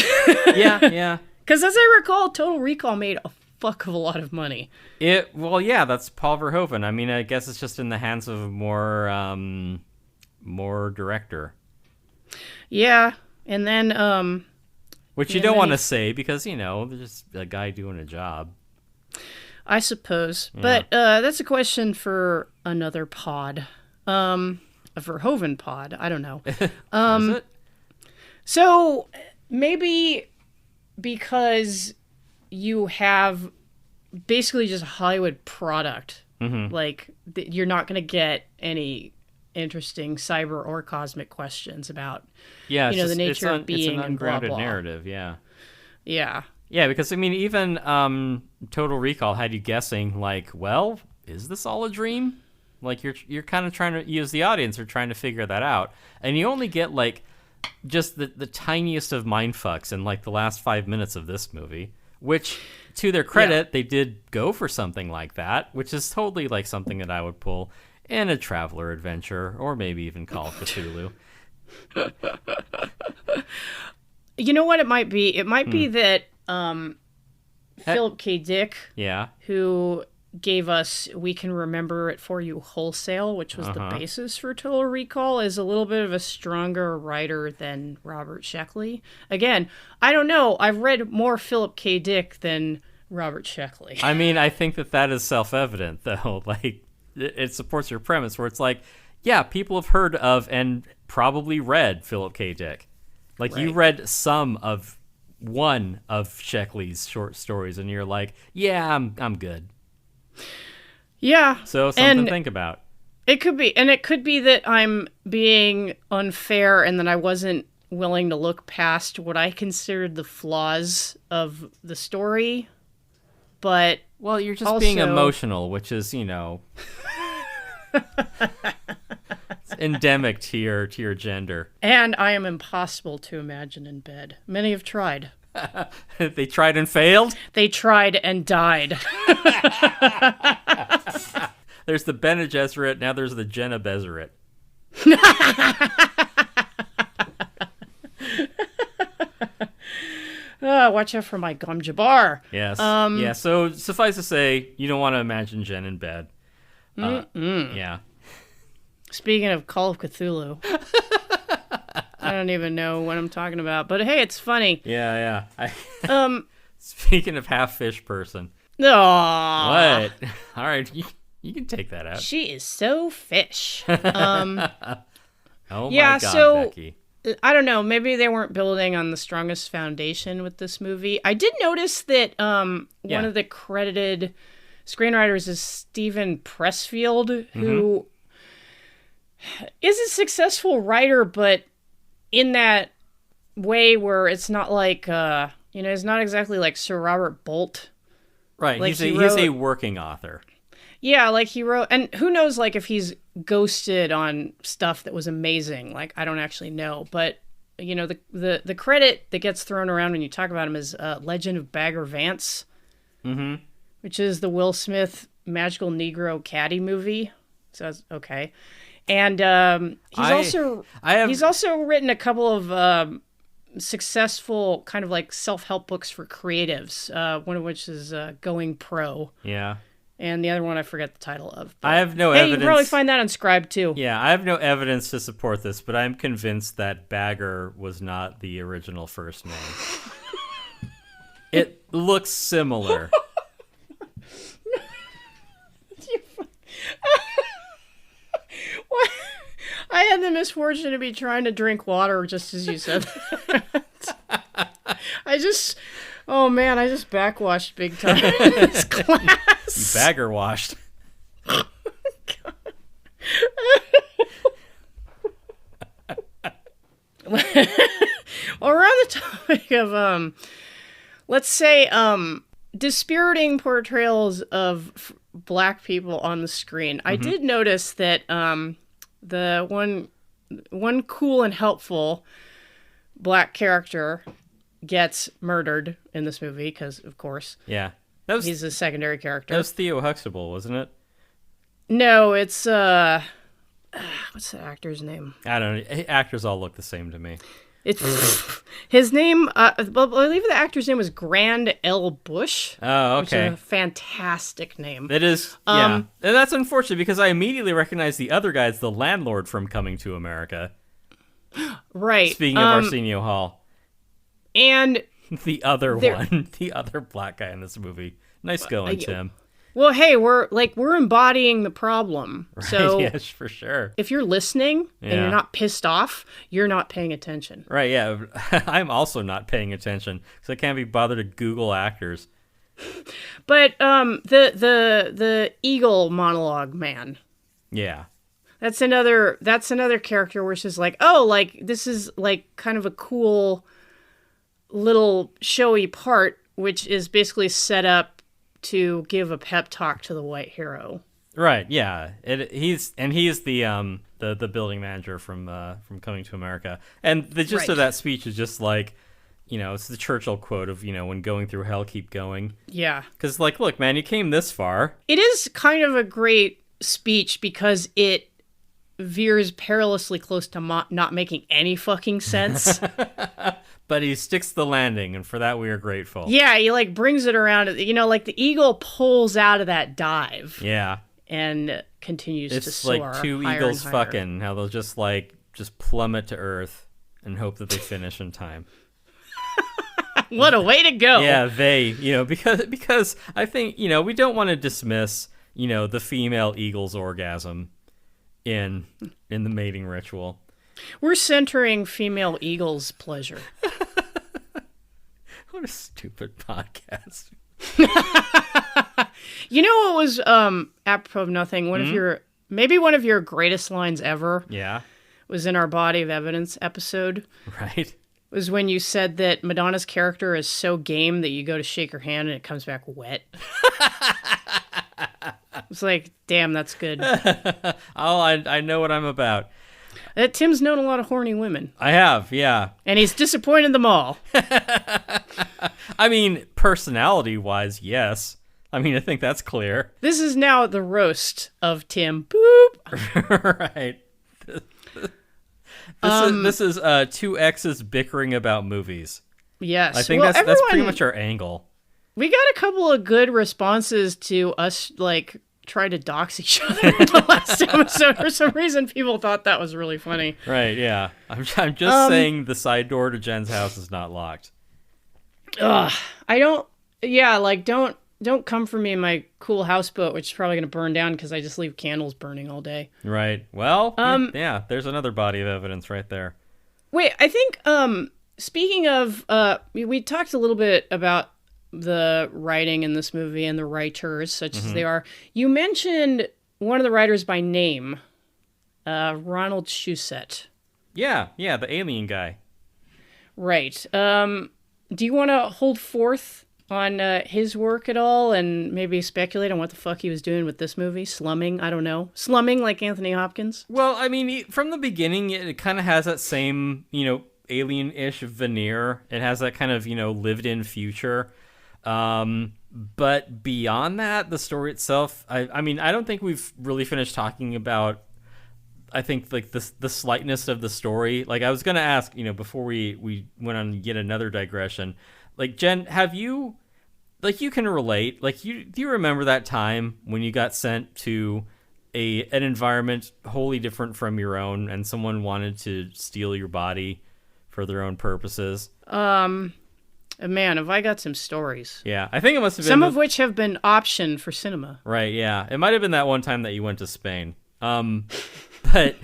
Yeah. Because as I recall, Total Recall made a fuck of a lot of money. That's Paul Verhoeven. I mean, I guess it's just in the hands of a more director. Yeah, and then which you don't want to say because, you know, there's just a guy doing a job. I suppose. Yeah. But that's a question for another pod. A Verhoeven pod. I don't know. Is it? So maybe because you have basically just a Hollywood product. Mm-hmm. Like, you're not going to get any interesting cyber or cosmic questions about, the nature of being, it's an and blah, ungrounded blah. narrative, yeah. Yeah. Yeah, because, I mean, even Total Recall had you guessing, like, well, is this all a dream? Like, you're kind of trying to, use the audience are trying to figure that out. And you only get, like, just the tiniest of mindfucks in, like, the last 5 minutes of this movie, which, to their credit, they did go for something like that, which is totally, like, something that I would pull in a Traveler adventure, or maybe even Call of Cthulhu. You know what it might be? It might be that Philip K. Dick, who gave us We Can Remember It For You Wholesale, which was the basis for Total Recall, is a little bit of a stronger writer than Robert Sheckley. Again, I don't know. I've read more Philip K. Dick than Robert Sheckley. I mean, I think that is self-evident, though. Like, it supports your premise where it's like, yeah, people have heard of and probably read Philip K. Dick. Like, you read one of Sheckley's short stories, and you're like, yeah, I'm good. Yeah. So something to think about. It could be. And it could be that I'm being unfair and that I wasn't willing to look past what I considered the flaws of the story. But well, you're just also being emotional, which is, it's endemic to your gender. And I am impossible to imagine in bed. Many have tried. They tried and failed? They tried and died. There's the Bene Gesserit, now there's the Jenna Bezeret. Watch out for my gum jabbar. Yes. Yeah, so suffice to say, you don't want to imagine Jen in bed. Yeah. Speaking of Call of Cthulhu. I don't even know what I'm talking about, but hey, it's funny. Yeah. Speaking of half fish person. Aww. What? All right, you can take that out. She is so fish. Oh my God, Becky. I don't know. Maybe they weren't building on the strongest foundation with this movie. I did notice that one of the credited screenwriters is Stephen Pressfield, who is a successful writer, but in that way where it's not like, it's not exactly like Sir Robert Bolt. Right, like he's a working author. Yeah, like he wrote, and who knows, like if he's ghosted on stuff that was amazing. Like I don't actually know, but the credit that gets thrown around when you talk about him is Legend of Bagger Vance, which is the Will Smith Magical Negro Caddy movie. So that's okay. And he's also written a couple of successful kind of like self-help books for creatives, one of which is Going Pro. Yeah. And the other one I forget the title of. I have no evidence. You can probably find that on Scribe too. Yeah, I have no evidence to support this, but I'm convinced that Bagger was not the original first name. It looks similar. What? I had the misfortune to be trying to drink water just as you said that. I just backwashed big time in this class. You bagger washed. Well, we're on the topic of, let's say, dispiriting portrayals of black people on the screen. I did notice that the one cool and helpful black character gets murdered in this movie because, of course, he's a secondary character. That was Theo Huxtable, wasn't it? No, it's what's the actor's name? I don't know. Actors all look the same to me. It's his name. I believe the actor's name was Grand L. Bush. Oh, okay. Which is a fantastic name. It is. Yeah, and that's unfortunate because I immediately recognized the other guy as the landlord from Coming to America. Right. Speaking of Arsenio Hall, and the other black guy in this movie. Nice going, Tim. Well, hey, we're embodying the problem. Right, so yes, for sure. If you're listening and you're not pissed off, you're not paying attention. Right, yeah. I'm also not paying attention because I can't be bothered to Google actors. But the eagle monologue man. Yeah. That's another character where she's like, oh, like this is like kind of a cool little showy part, which is basically set up to give a pep talk to the white hero. Right. Yeah. He's the building manager from Coming to America, and the gist of that speech is just like, it's the Churchill quote of, when going through hell, keep going. Yeah. Because like, look, man, you came this far. It is kind of a great speech because it veers perilously close to not making any fucking sense. But he sticks the landing, and for that we are grateful. Yeah, he like brings it around. Like the eagle pulls out of that dive. Yeah. And continues to soar. It's like two eagles fucking, how they'll just plummet to earth and hope that they finish in time. What a way to go. Yeah, because I think, we don't want to dismiss, the female eagle's orgasm in the mating ritual. We're centering female eagle's pleasure. What a stupid podcast. You know what was apropos of nothing? One of your greatest lines ever. Yeah. Was in our Body of Evidence episode. Right. Was when you said that Madonna's character is so game that you go to shake her hand and it comes back wet. It's like, damn, that's good. I know what I'm about. Tim's known a lot of horny women. I have, yeah. And he's disappointed them all. I mean, personality-wise, yes. I mean, I think that's clear. This is now the roast of Tim. Boop. Right. This is two exes bickering about movies. Yes. I think that's pretty much our angle. We got a couple of good responses to us, like, try to dox each other in the last episode. For some reason, people thought that was really funny. Right, yeah. I'm just saying the side door to Jen's house is not locked. Don't come for me in my cool houseboat, which is probably going to burn down because I just leave candles burning all day. Right. Well, yeah, there's another body of evidence right there. Wait, I think, speaking of, we talked a little bit about the writing in this movie and the writers, such as they are. You mentioned one of the writers by name, Ronald Shusett. Yeah, the alien guy. Right. Do you want to hold forth on his work at all and maybe speculate on what the fuck he was doing with this movie? Slumming? I don't know. Slumming like Anthony Hopkins? Well, I mean, from the beginning, it kind of has that same, alien-ish veneer. It has that kind of, lived-in future. But beyond that, the story itself, I mean, I don't think we've really finished talking about, I think, like, the slightness of the story. Like, I was going to ask, before we went on yet another digression, like, Jen, have you, like, you can relate, like, do you remember that time when you got sent to an environment wholly different from your own and someone wanted to steal your body for their own purposes? Man, have I got some stories. Yeah, I think it must have been... Some of which have been optioned for cinema. Right, yeah. It might have been that one time that you went to Spain. But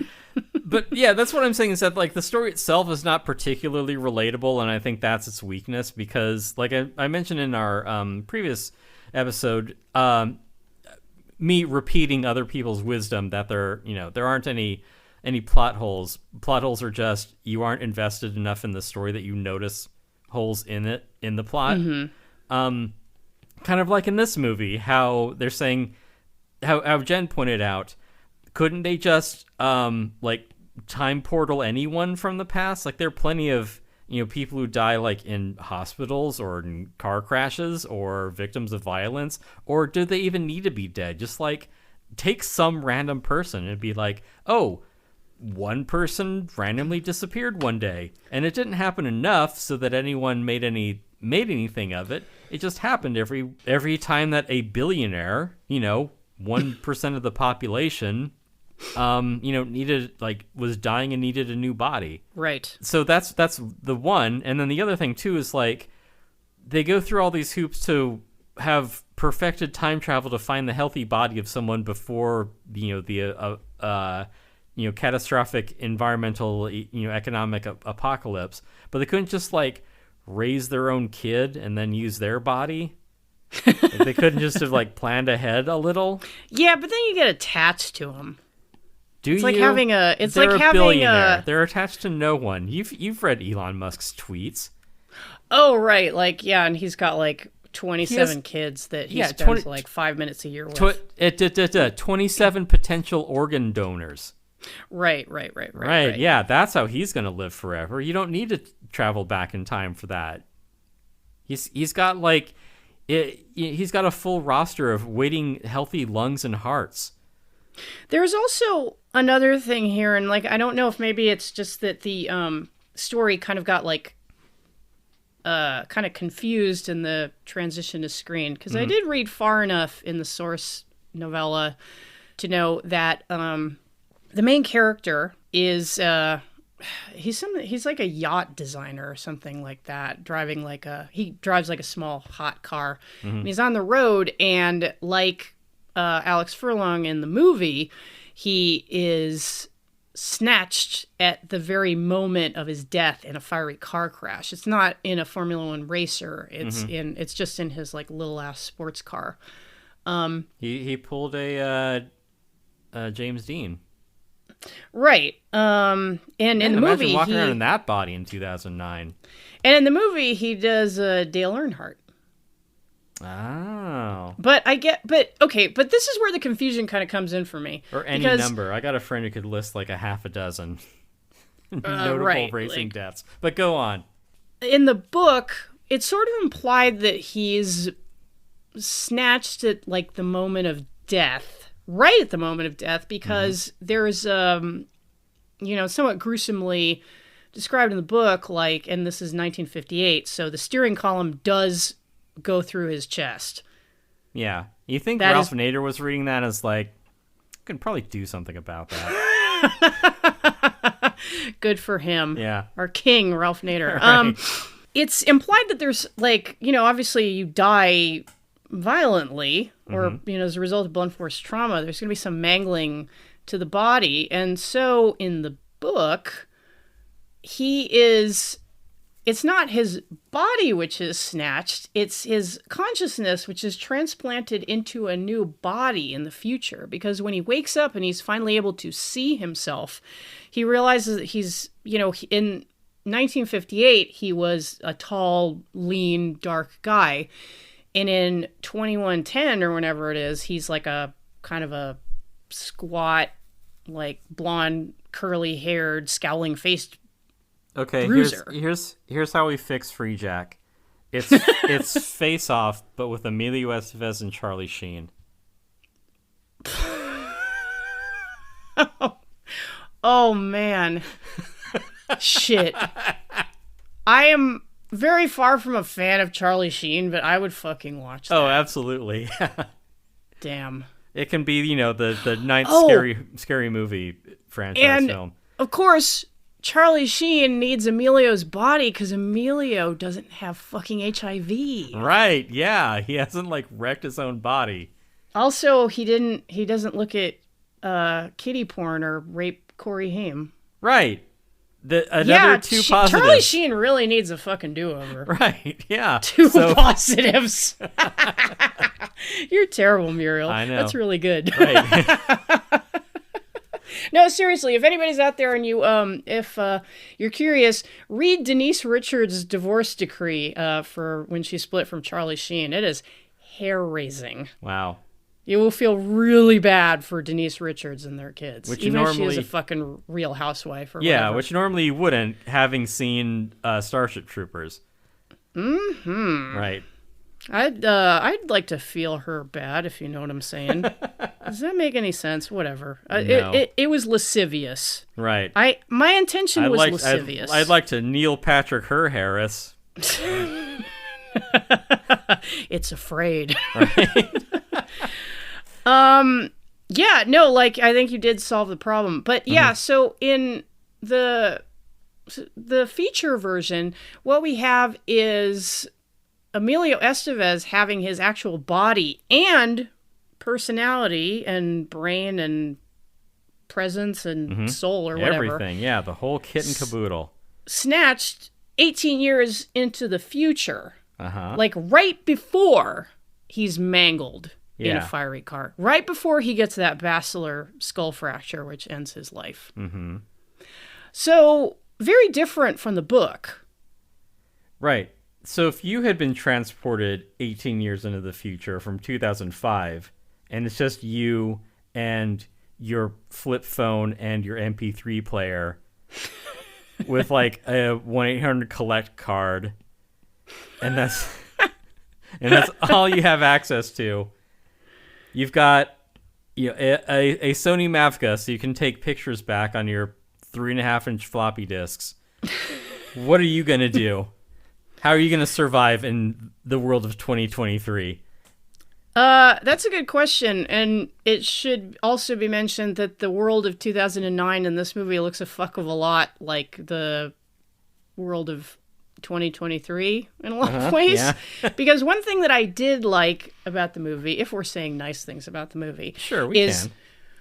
yeah, that's what I'm saying, is that, like, the story itself is not particularly relatable, and I think that's its weakness, because, like I mentioned in our previous episode, me repeating other people's wisdom that there aren't any plot holes. Plot holes are just, you aren't invested enough in the story that you notice holes in the plot. Kind of like in this movie, how they're saying, how Jen pointed out, couldn't they just like time portal anyone from the past? Like, there are plenty of people who die, like, in hospitals or in car crashes or victims of violence, or do they even need to be dead? Just, like, take some random person and be like, oh, one person randomly disappeared one day, and it didn't happen enough so that anyone made anything of it. It just happened every time that a billionaire, 1% of the population, needed, like, was dying and needed a new body. Right. So that's the one. And then the other thing too is, like, they go through all these hoops to have perfected time travel to find the healthy body of someone before the catastrophic environmental, economic apocalypse. But they couldn't just, like, raise their own kid and then use their body. They couldn't just have like planned ahead a little. Yeah, but then you get attached to him. It's like having a. It's They're like a having billionaire. a. They're attached to no one. You've read Elon Musk's tweets. Oh right, like yeah, and he's got like 27 kids that he spends like 5 minutes a year with. 27 potential organ donors. Right. Yeah, that's how he's gonna live forever. You don't need to travel back in time for that. He's got like he's got a full roster of waiting healthy lungs and hearts. There's also another thing here, and like I don't know if maybe it's just that the story kind of got like kind of confused in the transition to screen, because I did read far enough in the source novella to know that the main character is he's like a yacht designer or something like that, he drives like a small hot car, and he's on the road, and like Alex Furlong in the movie, he is snatched at the very moment of his death in a fiery car crash. It's not in a Formula One racer. It's just in his like little ass sports car. He pulled a James Dean. Right. And in the movie, walking around in that body in 2009. And in the movie, he does Dale Earnhardt. Oh. But this is where the confusion kind of comes in for me. Or any number. I got a friend who could list like a half a dozen notable racing deaths. But go on. In the book, it's sort of implied that he's snatched at like the moment of death, right at the moment of death, because there's, somewhat gruesomely described in the book, like, and this is 1958, so the steering column does go through his chest. Yeah. You think Ralph Nader was reading that as like, I can probably do something about that. Good for him. Yeah. Our king, Ralph Nader. Right. It's implied that there's like, obviously you die violently or, as a result of blunt force trauma, there's going to be some mangling to the body. And so in the book, it's not his body which is snatched, it's his consciousness which is transplanted into a new body in the future. Because when he wakes up and he's finally able to see himself, he realizes that he's, in 1958, he was a tall, lean, dark guy. And in 2110 or whenever it is, he's like a kind of a squat, like blonde, curly-haired, scowling-faced Okay, bruiser. here's how we fix Freejack. It's Face Off, but with Emilio Estevez and Charlie Sheen. Oh man. Shit. I am very far from a fan of Charlie Sheen, but I would fucking watch that. Oh, absolutely. Damn. It can be, the ninth scary movie franchise film. Of course, Charlie Sheen needs Emilio's body because Emilio doesn't have fucking HIV. Right, yeah. He hasn't, wrecked his own body. Also, he doesn't look at kiddie porn or rape Corey Haim. Right. Another two positives. Charlie Sheen really needs a fucking do-over. Right, yeah. Two positives. You're terrible, Muriel. I know. That's really good. Right. No, seriously, if anybody's out there and if you're curious, read Denise Richards' divorce decree for when she split from Charlie Sheen. It is hair-raising. Wow. You will feel really bad for Denise Richards and their kids, even if she is a fucking real housewife or whatever. Which normally you wouldn't, having seen Starship Troopers. Mm-hmm. Right. I'd like to feel her bad, if you know what I'm saying. Does that make any sense? Whatever. No. It was lascivious. Right. My intention was lascivious. I'd like to Neil Patrick Her Harris. It's afraid. Right. Yeah, no, I think you did solve the problem. But yeah, so in the feature version, what we have is Emilio Estevez having his actual body and personality and brain and presence and soul or whatever. Everything, yeah, the whole kit and caboodle. Snatched 18 years into the future. Uh-huh. Right before he's mangled in a fiery car right before he gets that basilar skull fracture, which ends his life. Mm-hmm. So very different from the book. Right. So if you had been transported 18 years into the future from 2005, and it's just you and your flip phone and your MP3 player with like a 1-800-collect card, and that's all you have access to. You've got a Sony Mavica, so you can take pictures back on your 3.5-inch floppy disks. What are you gonna do? How are you gonna survive in the world of 2023? That's a good question, and it should also be mentioned that the world of 2009 in this movie looks a fuck of a lot like the world of 2023 in a lot of ways. Yeah. Because one thing that I did like about the movie, if we're saying nice things about the movie, Sure, we is can.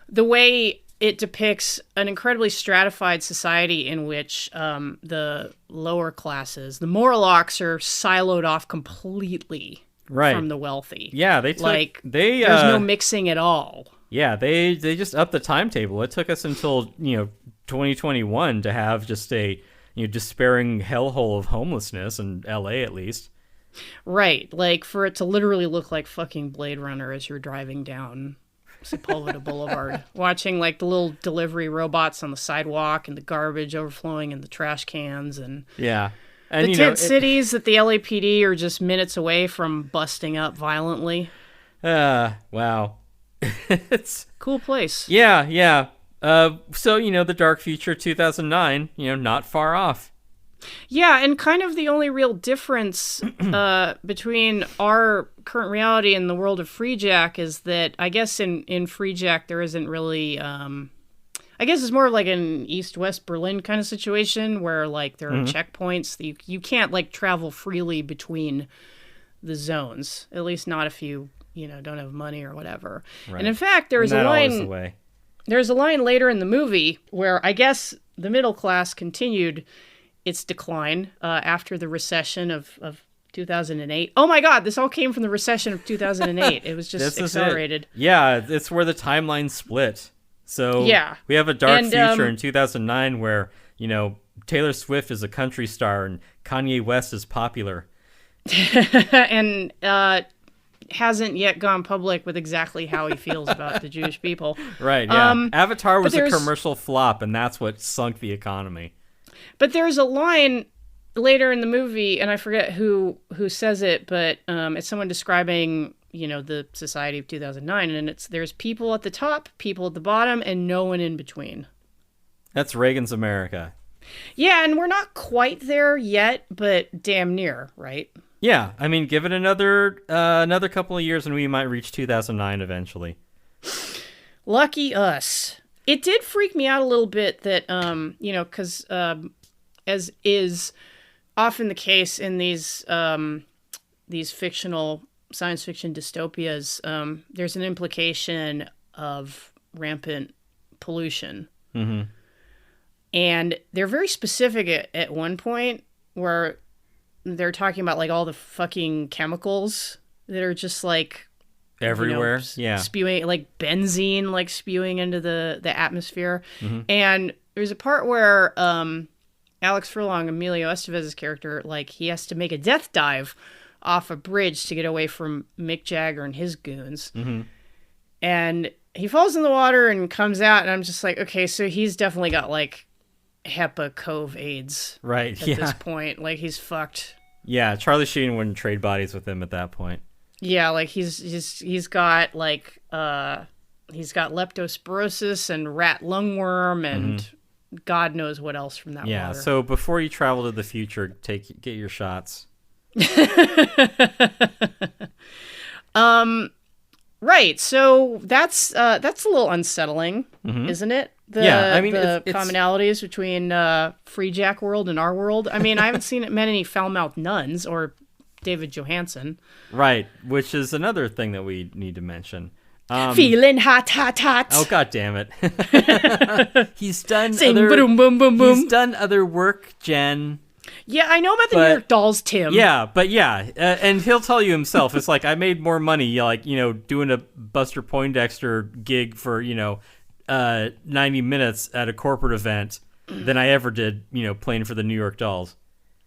the way it depicts an incredibly stratified society in which the lower classes, the Morlocks, are siloed off completely from the wealthy. Yeah, there's no mixing at all. Yeah, they just upped the timetable. It took us until 2021 to have just a despairing hellhole of homelessness in LA, at least. Right, like for it to literally look like fucking Blade Runner as you're driving down Sepulveda Boulevard, watching like the little delivery robots on the sidewalk and the garbage overflowing in the trash cans and and the tent cities that the LAPD are just minutes away from busting up violently. Wow. It's cool place. Yeah. So, the dark future 2009, not far off. Yeah, and kind of the only real difference between our current reality and the world of Freejack is that I guess in Freejack there isn't really... I guess it's more like an East-West Berlin kind of situation where like there are checkpoints. You can't like travel freely between the zones, at least not if you don't have money or whatever. Right. And in fact, there's a line... There's a line later in the movie where I guess the middle class continued its decline after the recession of 2008. Oh my God, this all came from the recession of 2008. It was just accelerated. Yeah, it's where the timeline split. So we have a dark future in 2009 where, Taylor Swift is a country star and Kanye West is popular. And hasn't yet gone public with exactly how he feels about the Jewish people. Right, yeah. Avatar was a commercial flop, and that's what sunk the economy. But there's a line later in the movie, and I forget who says it, but it's someone describing, the society of 2009, and there's people at the top, people at the bottom, and no one in between. That's Reagan's America. Yeah, and we're not quite there yet, but damn near, right? Yeah, I mean, give it another couple of years and we might reach 2009 eventually. Lucky us. It did freak me out a little bit that, because as is often the case in these fictional science fiction dystopias, there's an implication of rampant pollution. Mm-hmm. And they're very specific at one point where they're talking about like all the fucking chemicals that are just like everywhere, spewing like benzene, like spewing into the atmosphere. Mm-hmm. And there's a part where Alex Furlong, Emilio Estevez's character, like he has to make a death dive off a bridge to get away from Mick Jagger and his goons. Mm-hmm. And he falls in the water and comes out, and I'm just like, okay, so he's definitely got like HEPA Cove AIDS right at this point. Like he's fucked. Yeah, Charlie Sheen wouldn't trade bodies with him at that point. Yeah, like he's got like he's got leptospirosis and rat lungworm and God knows what else from that water. Yeah, so before you travel to the future, get your shots. Right, so that's a little unsettling, isn't it? The commonalities between Freejack world and our world. I mean, I haven't seen many foul-mouthed nuns or David Johansen. Right, which is another thing that we need to mention. Feeling hot. Oh, God damn it. He's done Sing, boom, boom, boom, boom. He's done other work, Jen. Yeah, I know about the New York Dolls, Tim. Yeah, but and he'll tell you himself. It's like, I made more money, like, doing a Buster Poindexter gig for 90 minutes at a corporate event than I ever did, playing for the New York Dolls.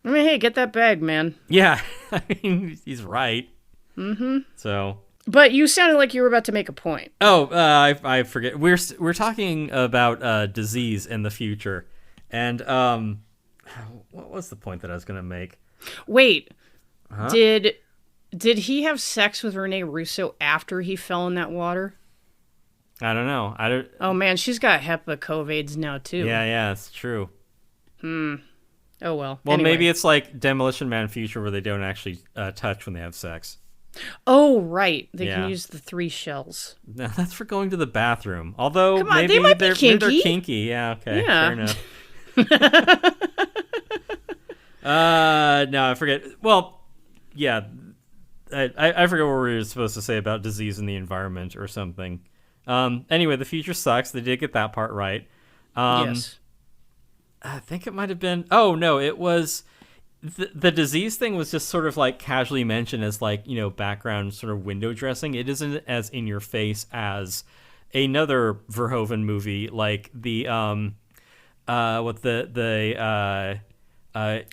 I mean, hey, get that bag, man. Yeah, I mean, he's right. Mm-hmm. So. But you sounded like you were about to make a point. Oh, I forget. We're talking about disease in the future, and what was the point that I was going to make? Wait, did he have sex with Renee Russo after he fell in that water? I don't know. Oh man, she's got HEPA COVIDs now too. Yeah, it's true. Oh well. Well, anyway. Maybe it's like Demolition Man Future, where they don't actually touch when they have sex. Oh, right. They can use the 3 shells. No, that's for going to the bathroom. Although, come on, maybe they might be they're kinky. kinky. Yeah, okay. Yeah. Fair enough. No, I forget. Well, yeah. I forget what we were supposed to say about disease in the environment or something. Anyway, the future sucks. They did get that part right. Yes. I think it might have been... Oh, no, it was... The disease thing was just sort of like casually mentioned as like, background sort of window dressing. It isn't as in your face as another Verhoeven movie, like the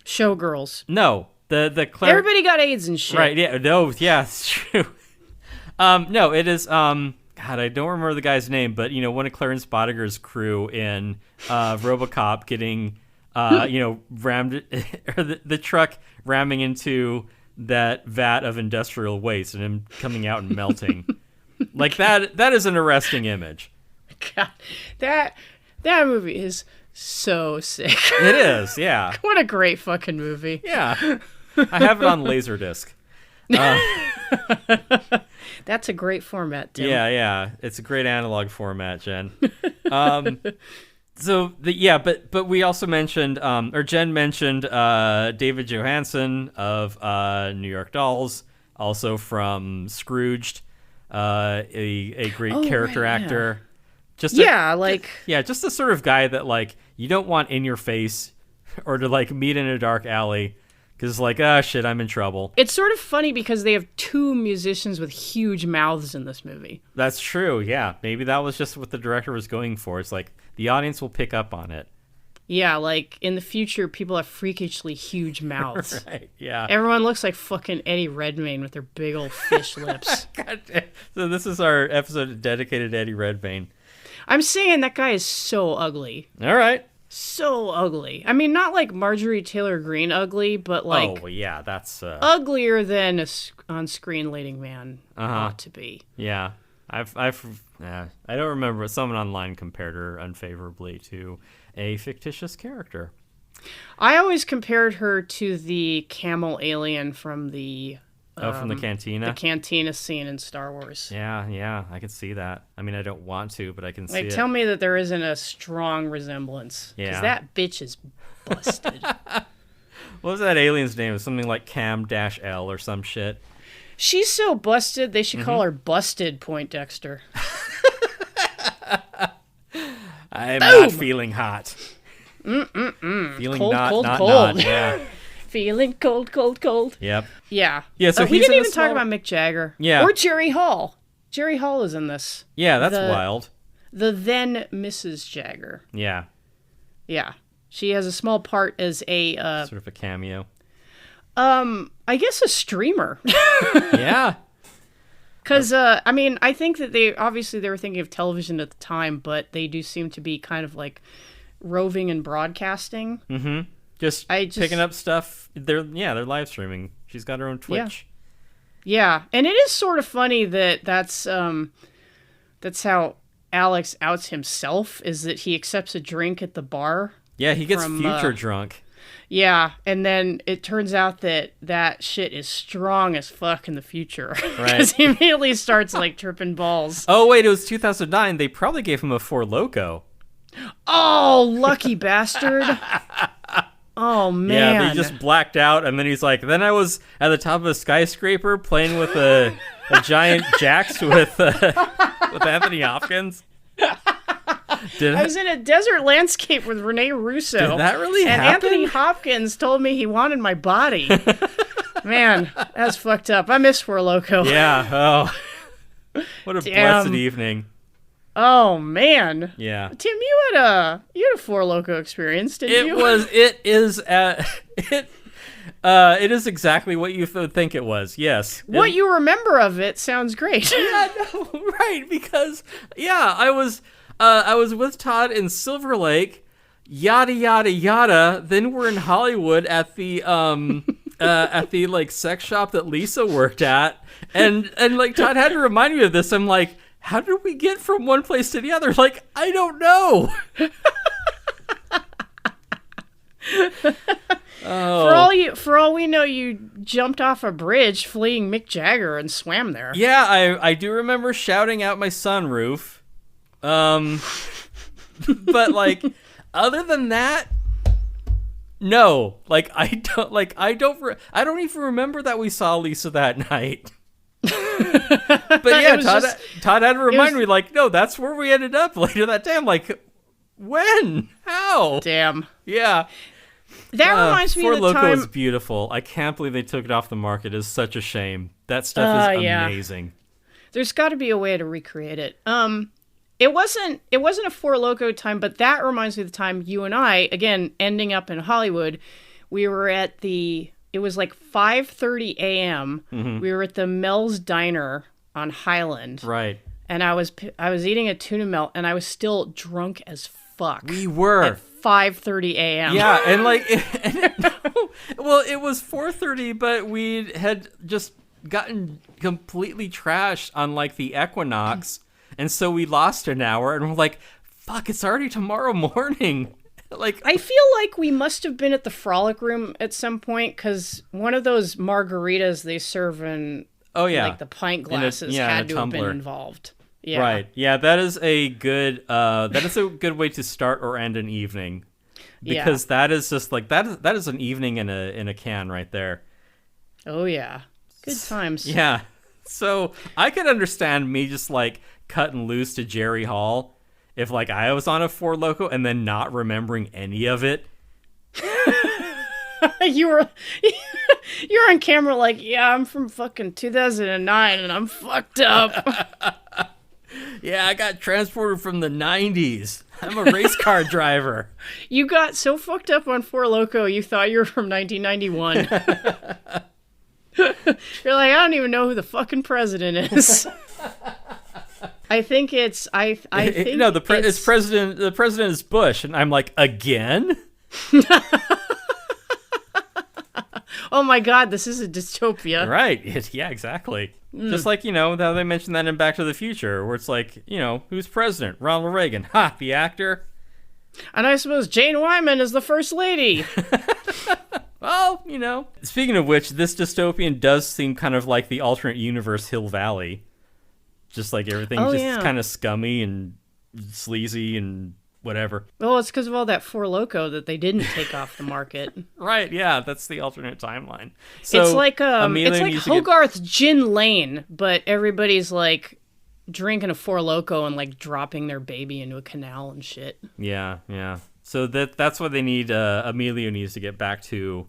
Showgirls. No, the Everybody got AIDS and shit. Right, yeah, no, yeah, it's true. No, it is God, I don't remember the guy's name, but one of Clarence Bodiger's crew in RoboCop getting rammed, or the truck ramming into that vat of industrial waste and him coming out and melting. Like that is an arresting image. God, that movie is so sick. It is, yeah. What a great fucking movie. Yeah. I have it on Laserdisc. That's a great format, Tim. Yeah. It's a great analog format, Jen. But we also mentioned, or Jen mentioned, David Johansen of New York Dolls, also from Scrooged, a great character actor. Just the sort of guy that like you don't want in your face or to like meet in a dark alley. Because it's like, shit, I'm in trouble. It's sort of funny because they have 2 musicians with huge mouths in this movie. That's true, yeah. Maybe that was just what the director was going for. It's like, the audience will pick up on it. Yeah, like, in the future, people have freakishly huge mouths. Right, yeah. Everyone looks like fucking Eddie Redmayne with their big old fish lips. God damn. So this is our episode dedicated to Eddie Redmayne. I'm saying that guy is so ugly. All right. So ugly. I mean, not like Marjorie Taylor Greene ugly, but like... Oh, yeah, that's... uglier than a on-screen leading man ought to be. Yeah. I don't remember, but someone online compared her unfavorably to a fictitious character. I always compared her to the camel alien from the... from the cantina? The cantina scene in Star Wars. Yeah, I can see that. I mean, I don't want to, but I can see it. Tell me that there isn't a strong resemblance. Yeah. Because that bitch is busted. What was that alien's name? It was something like Cam-L or some shit. She's so busted, they should call her Busted Poindexter. I'm not feeling hot. Feeling cold, not, cold, not, cold. not. Yeah. Feeling cold, cold, cold. Yep. Yeah. Yeah, so we he's didn't in even a small... talk about Mick Jagger. Yeah. Or Jerry Hall. Jerry Hall is in this. Yeah, that's wild. The then Mrs. Jagger. Yeah. Yeah. She has a small part as a... sort of a cameo. I guess a streamer. Yeah. Because, I mean, I think that they were thinking of television at the time, but they do seem to be kind of like roving and broadcasting. Mm-hmm. Just picking up stuff. They're live streaming. She's got her own Twitch. Yeah. And it is sort of funny that's how Alex outs himself, is that he accepts a drink at the bar. Yeah, he gets future drunk. Yeah, and then it turns out that shit is strong as fuck in the future. Right. Because he immediately starts, like, tripping balls. Oh, wait, it was 2009. They probably gave him a Four Loko. Oh, lucky bastard. Oh, man. Yeah, they just blacked out, and then he's like, then I was at the top of a skyscraper playing with a giant Jax with Anthony Hopkins. Did I was in a desert landscape with Rene Russo. Did that really and happen? Anthony Hopkins told me he wanted my body. Man, that's fucked up. I miss Four Loko. Yeah. Oh, what a blessed evening. Oh man. Yeah. Tim, you had a Four Loko experience, didn't you? It is exactly what you would think it was. Yes. What you remember of it sounds great. Yeah, no, right, because I was with Todd in Silver Lake, yada yada yada. Then we're in Hollywood at the like sex shop that Lisa worked at, and like Todd had to remind me of this. I'm like, how did we get from one place to the other? Like, I don't know. Oh. For all we know, you jumped off a bridge fleeing Mick Jagger and swam there. Yeah, I do remember shouting out my sunroof. But like, other than that, no. Like, I don't even remember that we saw Lisa that night. But yeah, Todd had to remind me, like, no, that's where we ended up later that day. I'm like, when? How? Damn. Yeah. That reminds me Four of the Loko time... is beautiful. I can't believe they took it off the market. It's such a shame. That stuff is amazing. There's got to be a way to recreate it. It wasn't a Four Loko time, but that reminds me of the time you and I, again, ending up in Hollywood. We were at it was like 5:30 a.m. Mm-hmm. We were at the Mel's Diner on Highland. Right. And I was eating a tuna melt, and I was still drunk as fuck. We were. At 5:30 a.m. Yeah, and like, well, it was 4:30, but we had just gotten completely trashed on like the Equinox, and so we lost an hour, and we're like, fuck, it's already tomorrow morning. Like, I feel like we must have been at the Frolic Room at some point, because one of those margaritas they serve in like the pint glasses had to have been involved. Yeah. Right. Yeah, that is a good way to start or end an evening. Because that is just like that is an evening in a can right there. Oh yeah. Good times. Yeah. So I could understand me just like cutting loose to Jerry Hall if like I was on a Four Loko and then not remembering any of it. You're on camera like, yeah, I'm from fucking 2009 and I'm fucked up. Yeah, I got transported from the 90s. I'm a race car driver. You got so fucked up on Four Loko, you thought you were from 1991. You're like, I don't even know who the fucking president is. I think it's I think no, it's president. The president is Bush, and I'm like, again. Oh my God, this is a dystopia. Right. Yeah, exactly. Just like, how they mentioned that in Back to the Future, where it's like, who's president? Ronald Reagan. Ha, the actor. And I suppose Jane Wyman is the first lady. Well, Speaking of which, this dystopian does seem kind of like the alternate universe Hill Valley. Just like everything's kind of scummy and sleazy and whatever. Well, it's because of all that Four Loko that they didn't take off the market. Right, yeah, that's the alternate timeline. So it's like Hogarth's Gin Lane, but everybody's like drinking a Four Loko and like dropping their baby into a canal and shit. Yeah. So that's what they need. Emilio needs to get back to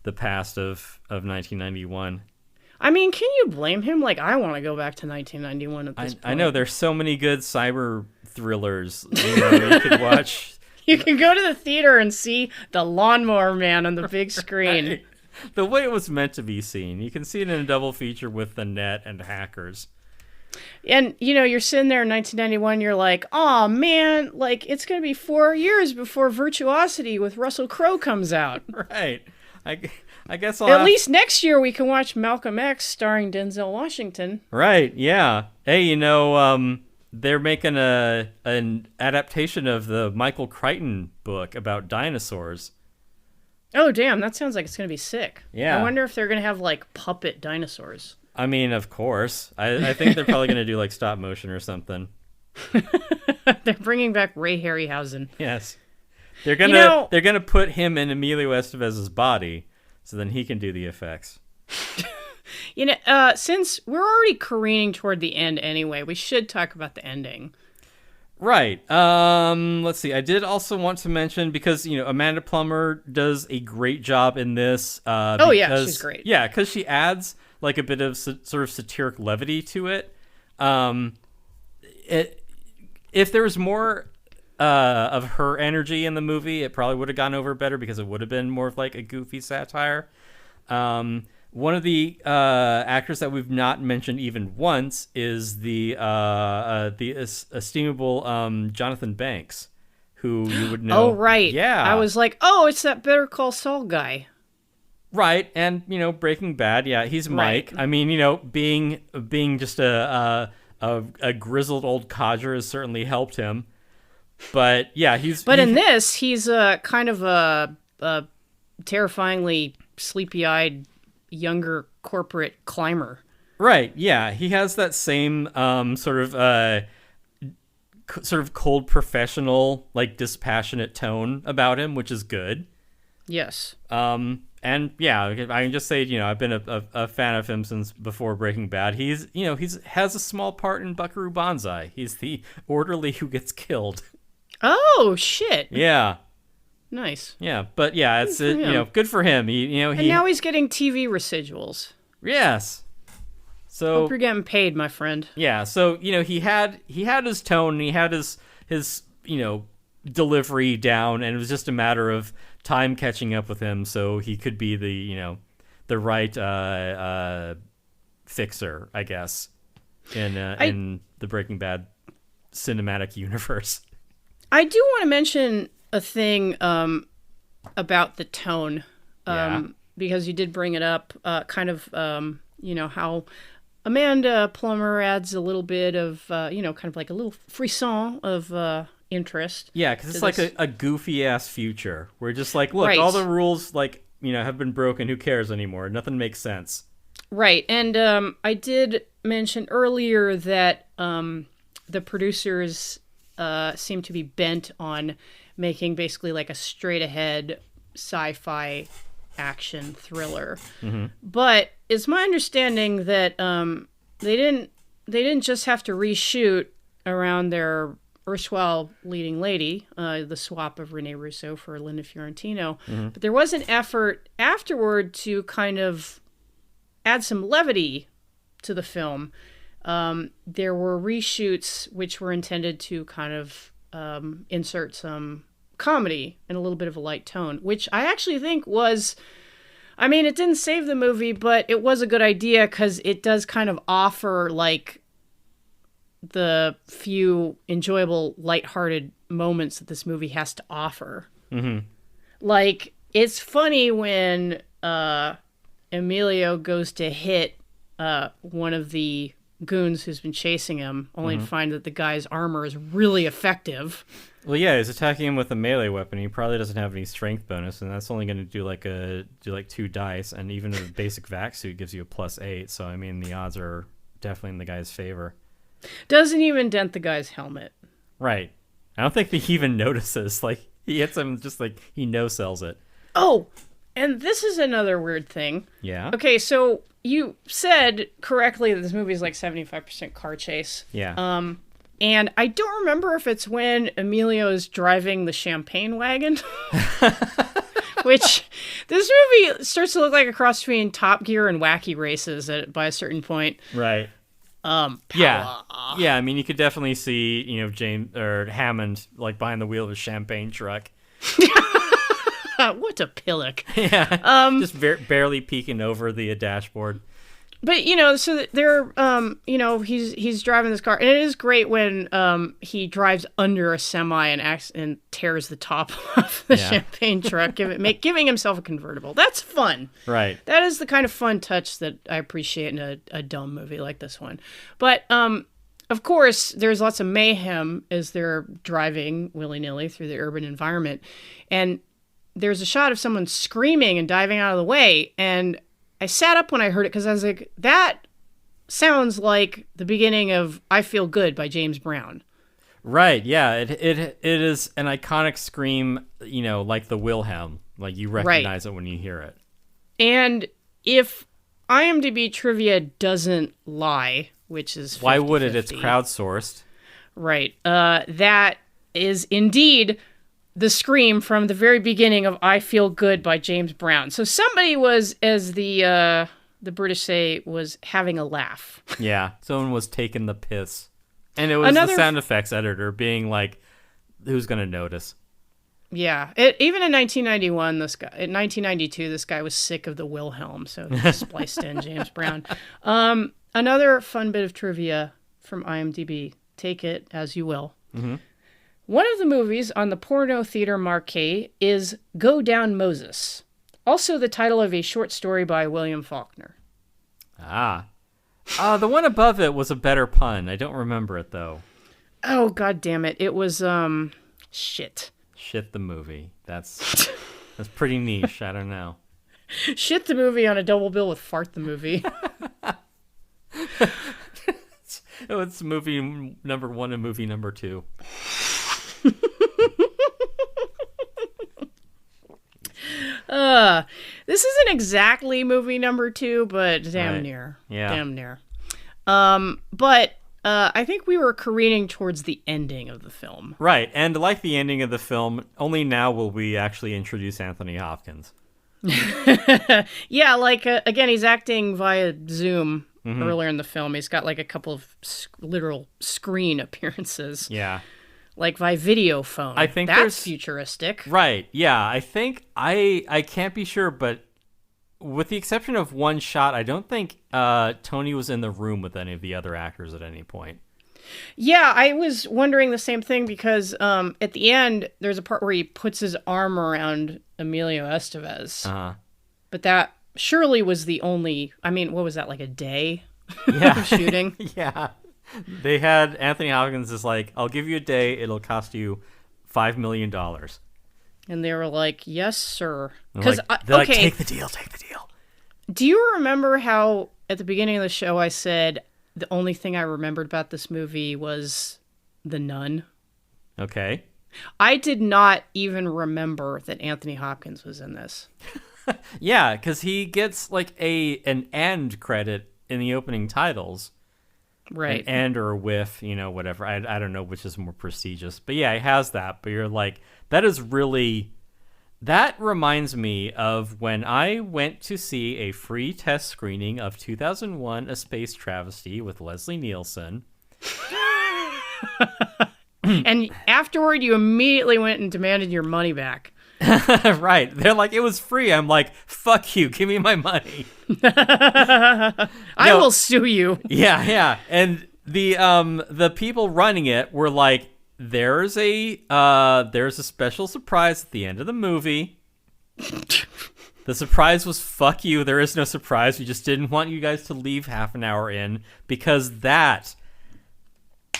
the past of 1991. I mean, can you blame him? Like, I want to go back to 1991 at this point. I know, there's so many good cyber thrillers you could watch. You can go to the theater and see The Lawnmower Man on the big screen. Right. The way it was meant to be seen. You can see it in a double feature with The Net and Hackers. And, you're sitting there in 1991, you're like, oh man, like, it's going to be 4 years before Virtuosity with Russell Crowe comes out. Right. I guess At least next year we can watch Malcolm X starring Denzel Washington. Right, yeah. Hey, they're making an adaptation of the Michael Crichton book about dinosaurs. Oh, damn, that sounds like it's going to be sick. Yeah. I wonder if they're going to have, like, puppet dinosaurs. I mean, of course. I think they're probably going to do, like, stop motion or something. They're bringing back Ray Harryhausen. Yes. They're gonna put him in Emilio Estevez's body, so then he can do the effects. Since we're already careening toward the end anyway, we should talk about the ending. Right. Let's see. I did also want to mention, because Amanda Plummer does a great job in this. Yeah, she's great. Yeah, because she adds like a bit of sort of satiric levity to it. If there was more of her energy in the movie, it probably would have gone over better, because it would have been more of like a goofy satire. One of the actors that we've not mentioned even once is the estimable Jonathan Banks, who you would know. Oh, right. Yeah. I was like, oh, it's that Better Call Saul guy. Right, and Breaking Bad. Yeah, he's Mike. Right. I mean, being just a grizzled old codger has certainly helped him. But yeah, in this, he's kind of a terrifyingly sleepy-eyed younger corporate climber. Right. Yeah, he has that same sort of cold professional, like dispassionate tone about him, which is good. Yes. And yeah, I can just say, I've been a fan of him since before Breaking Bad. He's has a small part in Buckaroo Banzai. He's the orderly who gets killed. Oh shit. Yeah. Nice. Yeah, but yeah, it's good for him. And now he's getting TV residuals. Yes. So hope you're getting paid, my friend. Yeah. So he had his tone, and he had his delivery down, and it was just a matter of time catching up with him, so he could be the right fixer, I guess, in the Breaking Bad cinematic universe. I do want to mention a thing about the tone, because you did bring it up, kind of, how Amanda Plummer adds a little bit of, kind of like a little frisson of interest. Yeah, because it's like a goofy-ass future. We're just like, look, right. All the rules, have been broken. Who cares anymore? Nothing makes sense. Right, and I did mention earlier that the producers seem to be bent on making basically like a straight-ahead sci-fi action thriller. Mm-hmm. But it's my understanding that they didn't just have to reshoot around their erstwhile leading lady, the swap of Rene Russo for Linda Fiorentino. Mm-hmm. But there was an effort afterward to kind of add some levity to the film. There were reshoots which were intended to kind of insert some comedy and a little bit of a light tone, which I actually think was, I mean, it didn't save the movie, but it was a good idea because it does kind of offer like the few enjoyable, lighthearted moments that this movie has to offer. Mm-hmm. Like, it's funny when Emilio goes to hit one of the goons who's been chasing him, only to find that the guy's armor is really effective. Well, yeah, he's attacking him with a melee weapon. He probably doesn't have any strength bonus, and that's only going to do like 2 dice, and even a basic vac suit gives you a +8. So I mean, the odds are definitely in the guy's favor. Doesn't even dent the guy's helmet. Right. I don't think he even notices. Like, he hits him just like he no-sells it. Oh, and this is another weird thing. Yeah. Okay, so you said correctly that this movie is like 75% car chase. Yeah. And I don't remember if it's when Emilio is driving the champagne wagon, which this movie starts to look like a cross between Top Gear and Wacky Races by a certain point. Right. Yeah. I mean, you could definitely see, James or Hammond like behind the wheel of a champagne truck. What a pillock. Yeah. Just barely peeking over the dashboard. But, so they're, he's driving this car. And it is great when he drives under a semi and tears the top off the champagne truck, giving himself a convertible. That's fun. Right. That is the kind of fun touch that I appreciate in a dumb movie like this one. But, of course, there's lots of mayhem as they're driving willy-nilly through the urban environment. And there's a shot of someone screaming and diving out of the way. And I sat up when I heard it because I was like, that sounds like the beginning of I Feel Good by James Brown. Right, yeah. It is an iconic scream, like the Wilhelm. Like, you recognize it when you hear it. And if IMDb trivia doesn't lie, which is 50-50, why would it? It's crowdsourced. Right. That is indeed the scream from the very beginning of I Feel Good by James Brown. So somebody was, as the British say, was having a laugh. Yeah, someone was taking the piss. And it was the sound effects editor being like, who's going to notice? Yeah. Even in 1992, this guy was sick of the Wilhelm, so he spliced in James Brown. Another fun bit of trivia from IMDb. Take it as you will. Mm-hmm. One of the movies on the Porno Theater Marquee is Go Down Moses, also the title of a short story by William Faulkner. The one above it was a better pun. I don't remember it, though. Oh, God damn it. It was, shit. Shit the movie. That's pretty niche. I don't know. Shit the movie on a double bill with Fart the movie. It's movie number 1 and movie number 2. This isn't exactly movie number 2, but damn near. Yeah. Damn near. But I think we were careening towards the ending of the film. Right, and like the ending of the film, only now will we actually introduce Anthony Hopkins. Yeah, like, again, he's acting via Zoom earlier in the film. He's got, like, a couple of literal screen appearances. Yeah. Like by video phone. I think that's futuristic. Right, yeah. I think, I can't be sure, but with the exception of one shot, I don't think Tony was in the room with any of the other actors at any point. Yeah, I was wondering the same thing because at the end, there's a part where he puts his arm around Emilio Estevez. Uh-huh. But that surely was the only, I mean, what was that, like a day of shooting? Yeah. They had Anthony Hopkins is like, I'll give you a day, it'll cost you $5 million. And they were like, yes, sir. Because they're like, take the deal. Do you remember how at the beginning of the show I said the only thing I remembered about this movie was the nun? Okay. I did not even remember that Anthony Hopkins was in this. Yeah, because he gets like an end credit in the opening titles. Right. An and or a with, whatever. I don't know which is more prestigious. But yeah, he has that. But you're like, that reminds me of when I went to see a free test screening of 2001 A Space Travesty with Leslie Nielsen. And afterward, you immediately went and demanded your money back. Right. They're like, it was free. I'm like, fuck you. Give me my money. I will sue you. Yeah. And the people running it were like, there's a special surprise at the end of the movie. The surprise was fuck you. There is no surprise. We just didn't want you guys to leave half an hour in because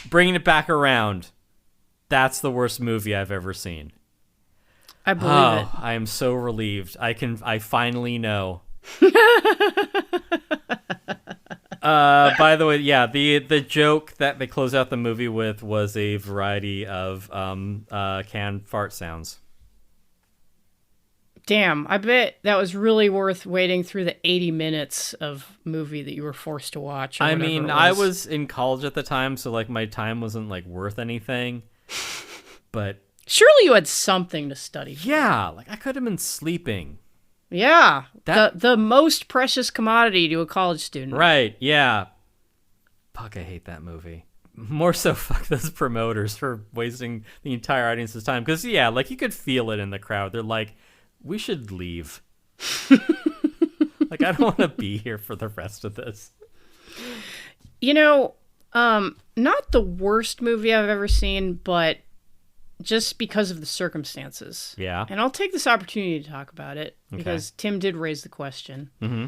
bringing it back around, that's the worst movie I've ever seen. I believe it. I am so relieved. I finally know. By the way, yeah, the joke that they close out the movie with was a variety of canned fart sounds. Damn, I bet that was really worth waiting through the 80 minutes of movie that you were forced to watch. I mean, I was in college at the time, so like my time wasn't like worth anything. But surely you had something to study for. Yeah, like I could have been sleeping. Yeah, the most precious commodity to a college student. Right, yeah. Fuck, I hate that movie. More so, fuck those promoters for wasting the entire audience's time. Because, yeah, like you could feel it in the crowd. They're like, we should leave. Like, I don't want to be here for the rest of this. Not the worst movie I've ever seen, but just because of the circumstances. Yeah. And I'll take this opportunity to talk about it because Tim did raise the question. Mm-hmm.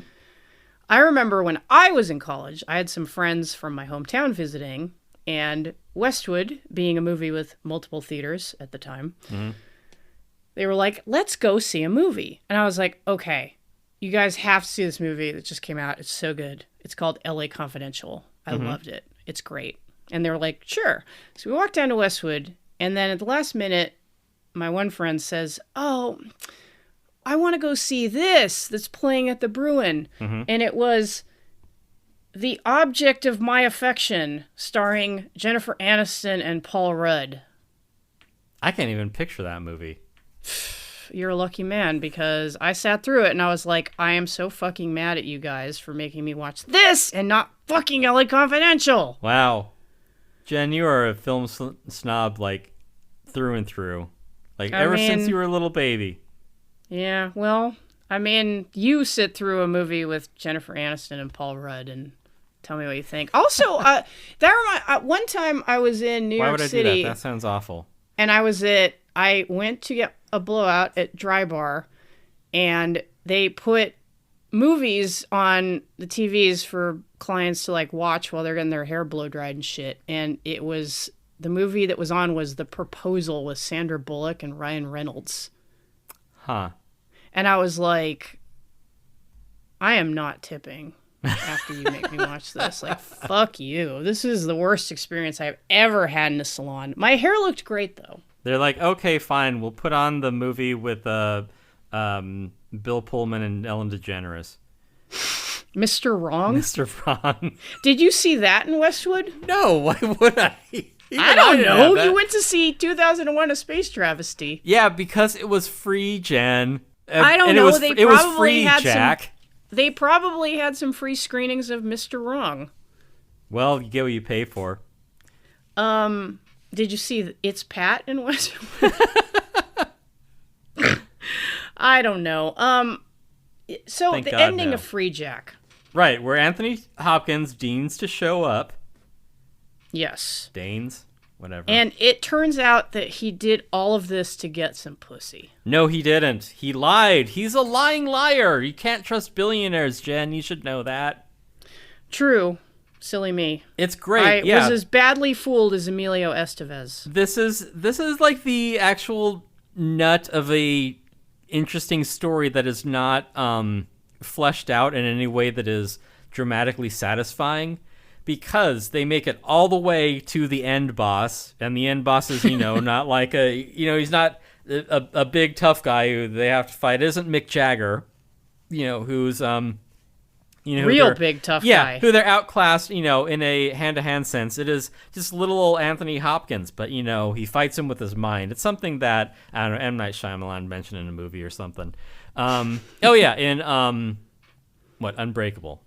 I remember when I was in college, I had some friends from my hometown visiting, and Westwood, being a movie with multiple theaters at the time, they were like, let's go see a movie. And I was like, okay, you guys have to see this movie that just came out. It's so good. It's called LA Confidential. I loved it. It's great. And they were like, sure. So we walked down to Westwood, and then at the last minute, my one friend says, oh, I want to go see this that's playing at the Bruin. And it was The Object of My Affection, starring Jennifer Aniston and Paul Rudd. I can't even picture that movie. You're a lucky man, because I sat through it and I was like, I am so fucking mad at you guys for making me watch this and not fucking LA Confidential. Wow. Jen, you are a film snob, like, through and through. Like, ever since you were a little baby. Yeah, well, I mean, you sit through a movie with Jennifer Aniston and Paul Rudd and tell me what you think. Also, one time I was in New York City. Why would I do that? That sounds awful. And I went to get a blowout at Dry Bar, and they put movies on the TVs for clients to like watch while they're getting their hair blow dried and shit. And the movie that was on was The Proposal with Sandra Bullock and Ryan Reynolds. Huh. And I was like, I am not tipping after you make me watch this. Like, fuck you. This is the worst experience I've ever had in a salon. My hair looked great, though. They're like, okay, fine. We'll put on the movie with Bill Pullman and Ellen DeGeneres. Mr. Wrong? Mr. Wrong. Did you see that in Westwood? No, why would I? I don't know. You went to see 2001: A Space Travesty. Yeah, because it was free, Jen. I don't know. It was free, Jack. They probably had some free screenings of Mr. Wrong. Well, you get what you pay for. Did you see It's Pat in Westwood? I don't know. So the ending of Freejack. Right, where Anthony Hopkins deigns to show up. Yes. Deigns? Whatever. And it turns out that he did all of this to get some pussy. No, he didn't. He lied. He's a lying liar. You can't trust billionaires, Jen. You should know that. True. Silly me. It's great. I was as badly fooled as Emilio Estevez. This is like the actual nut of a interesting story that is not fleshed out in any way that is dramatically satisfying, because they make it all the way to the end boss, and the end boss is, not like he's not a big tough guy who they have to fight. It isn't Mick Jagger, who's real big tough guy. Yeah, who they're outclassed, in a hand-to-hand sense. It is just little old Anthony Hopkins, but, he fights him with his mind. It's something that, I don't know, M. Night Shyamalan mentioned in a movie or something. In, Unbreakable.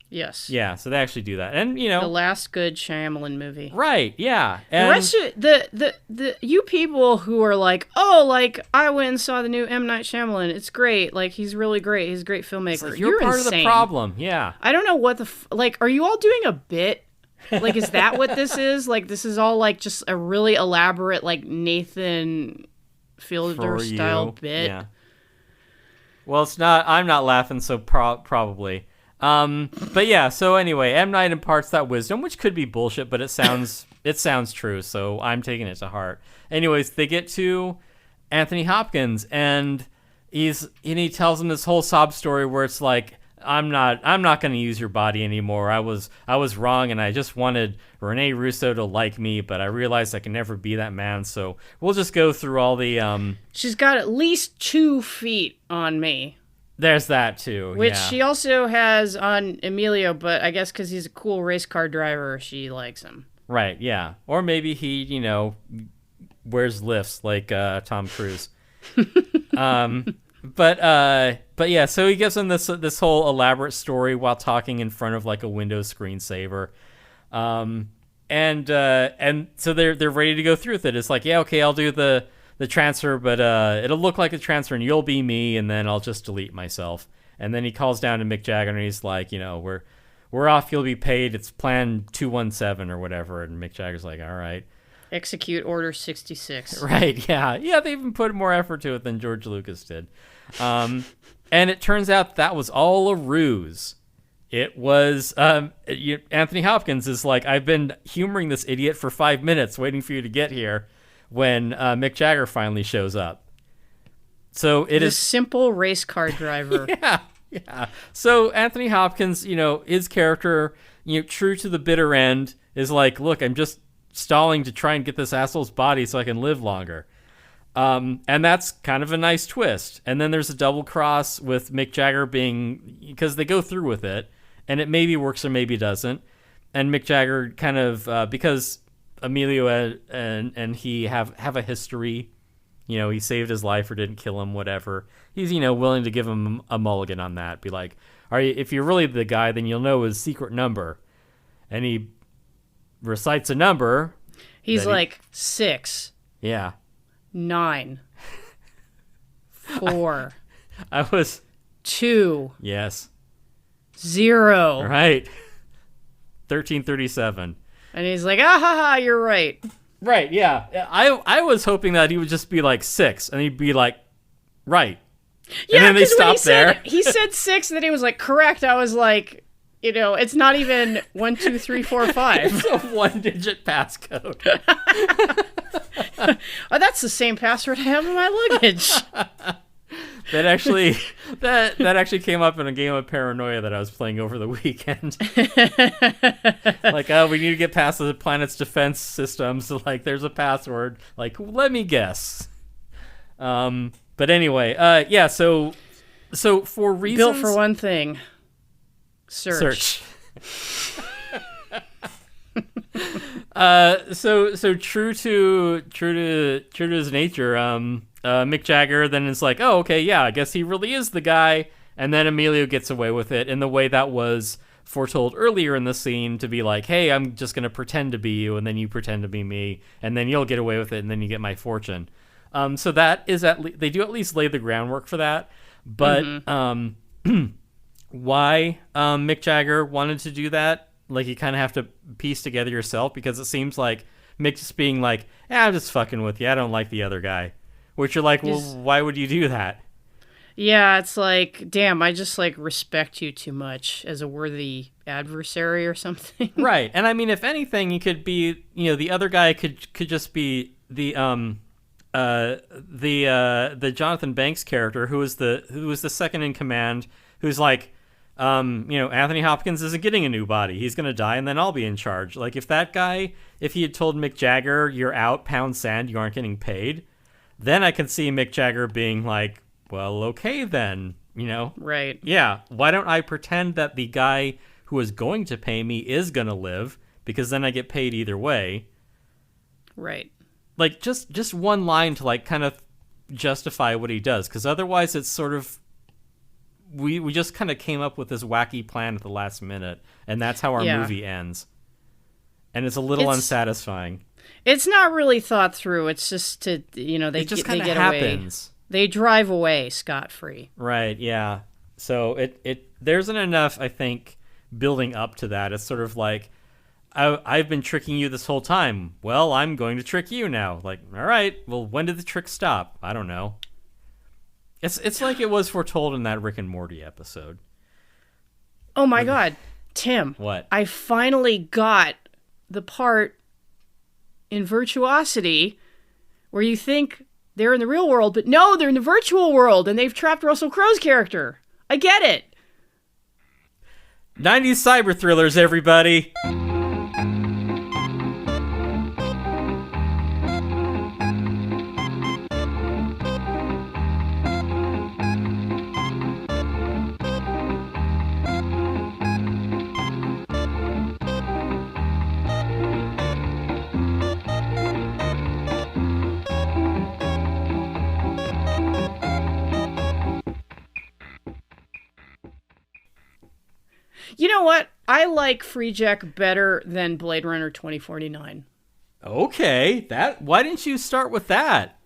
Yes. Yeah, so they actually do that. And, the last good Shyamalan movie. Right, yeah. And the rest of the you people who are like, oh, like, I went and saw the new M. Night Shyamalan. It's great. Like, he's really great. He's a great filmmaker. Like, you're part insane. of the problem, yeah. I don't know what are you all doing a bit? Like, is that what this is? Like, this is all, like, just a really elaborate, like, Nathan Fielder-style bit? Yeah. Well, it's not. I'm not laughing, so probably. But yeah, so anyway, M. Night imparts that wisdom, which could be bullshit, but it sounds true, so I'm taking it to heart. Anyways, they get to Anthony Hopkins, and he tells him this whole sob story where it's like, I'm not going to use your body anymore. I was wrong, and I just wanted Rene Russo to like me, but I realized I can never be that man. So we'll just go through all the. She's got at least 2 feet on me. There's that too, which she also has on Emilio, but I guess because he's a cool race car driver, she likes him. Right? Yeah, or maybe he, wears lifts like Tom Cruise. But yeah, so he gives him this whole elaborate story while talking in front of like a Windows screensaver, and so they're ready to go through with it. It's like, yeah, okay, I'll do the transfer, but it'll look like a transfer, and you'll be me, and then I'll just delete myself. And then he calls down to Mick Jagger, and he's like, we're off. You'll be paid. It's plan 217 or whatever. And Mick Jagger's like, all right. Execute Order 66. Right, yeah. Yeah, they even put more effort to it than George Lucas did. And it turns out that was all a ruse. It was, Anthony Hopkins is like, I've been humoring this idiot for 5 minutes waiting for you to get here when Mick Jagger finally shows up. So it is simple race car driver. Yeah. So Anthony Hopkins, his character, true to the bitter end, is like, look, I'm just stalling to try and get this asshole's body so I can live longer. And that's kind of a nice twist. And then there's a double cross with Mick Jagger because they go through with it. and it maybe works or maybe doesn't. And Mick Jagger kind of because Emilio and he have a history. He saved his life or didn't kill him, whatever. He's, willing to give him a mulligan on that. Be like, if you're really the guy, then you'll know his secret number. And he recites a number. He's like 6. Yeah. 9. 4. I was 2. Yes. 0. Right. 1337. And he's like, ah ha ha, you're right. Right, yeah. I was hoping that he would just be like 6, and he'd be like, right. Yeah, and then they stopped there. He said 6, and then he was like, correct. I was like, it's not even 1, 2, 3, 4, 5. It's a 1-digit passcode. Oh, that's the same password I have in my luggage. That actually came up in a game of Paranoia that I was playing over the weekend. Like, we need to get past the planet's defense system, so like there's a password. Like, let me guess. But anyway, yeah, so for reasons built for one thing. Search. So true to his nature, Mick Jagger then is like, oh, okay, yeah, I guess he really is the guy. And then Emilio gets away with it in the way that was foretold earlier in the scene to be like, hey, I'm just going to pretend to be you, and then you pretend to be me, and then you'll get away with it, and then you get my fortune. So that is they do at least lay the groundwork for that. But why Mick Jagger wanted to do that, like, you kind of have to piece together yourself, because it seems like Mick just being like, I'm just fucking with you, I don't like the other guy. Which you're like, well, why would you do that? Yeah, it's like, damn, I just like respect you too much as a worthy adversary or something. Right. And I mean, if anything, you could be, the other guy could just be the Jonathan Banks character who was the second in command, who's like, Anthony Hopkins isn't getting a new body. He's going to die, and then I'll be in charge. Like, if that guy, if he had told Mick Jagger, you're out, pound sand, you aren't getting paid, then I can see Mick Jagger being like, well, okay then, Right. Yeah, why don't I pretend that the guy who is going to pay me is going to live, because then I get paid either way. Right. Like, just one line to, like, kind of justify what he does, because otherwise it's sort of, we just kind of came up with this wacky plan at the last minute, and that's how our movie ends. And it's a little unsatisfying. It's not really thought through. It's just to, it just kind of happens. Away. They drive away scot-free. Right, yeah. So there isn't enough, I think, building up to that. It's sort of like, I've been tricking you this whole time. Well, I'm going to trick you now. Like, all right, well, when did the trick stop? I don't know. It's like it was foretold in that Rick and Morty episode. Oh my God, Tim. What? I finally got the part in Virtuosity where you think they're in the real world, but no, they're in the virtual world, and they've trapped Russell Crowe's character. I get it. 90s cyber thrillers, everybody. You know what? I like Freejack better than Blade Runner 2049. Okay, why didn't you start with that?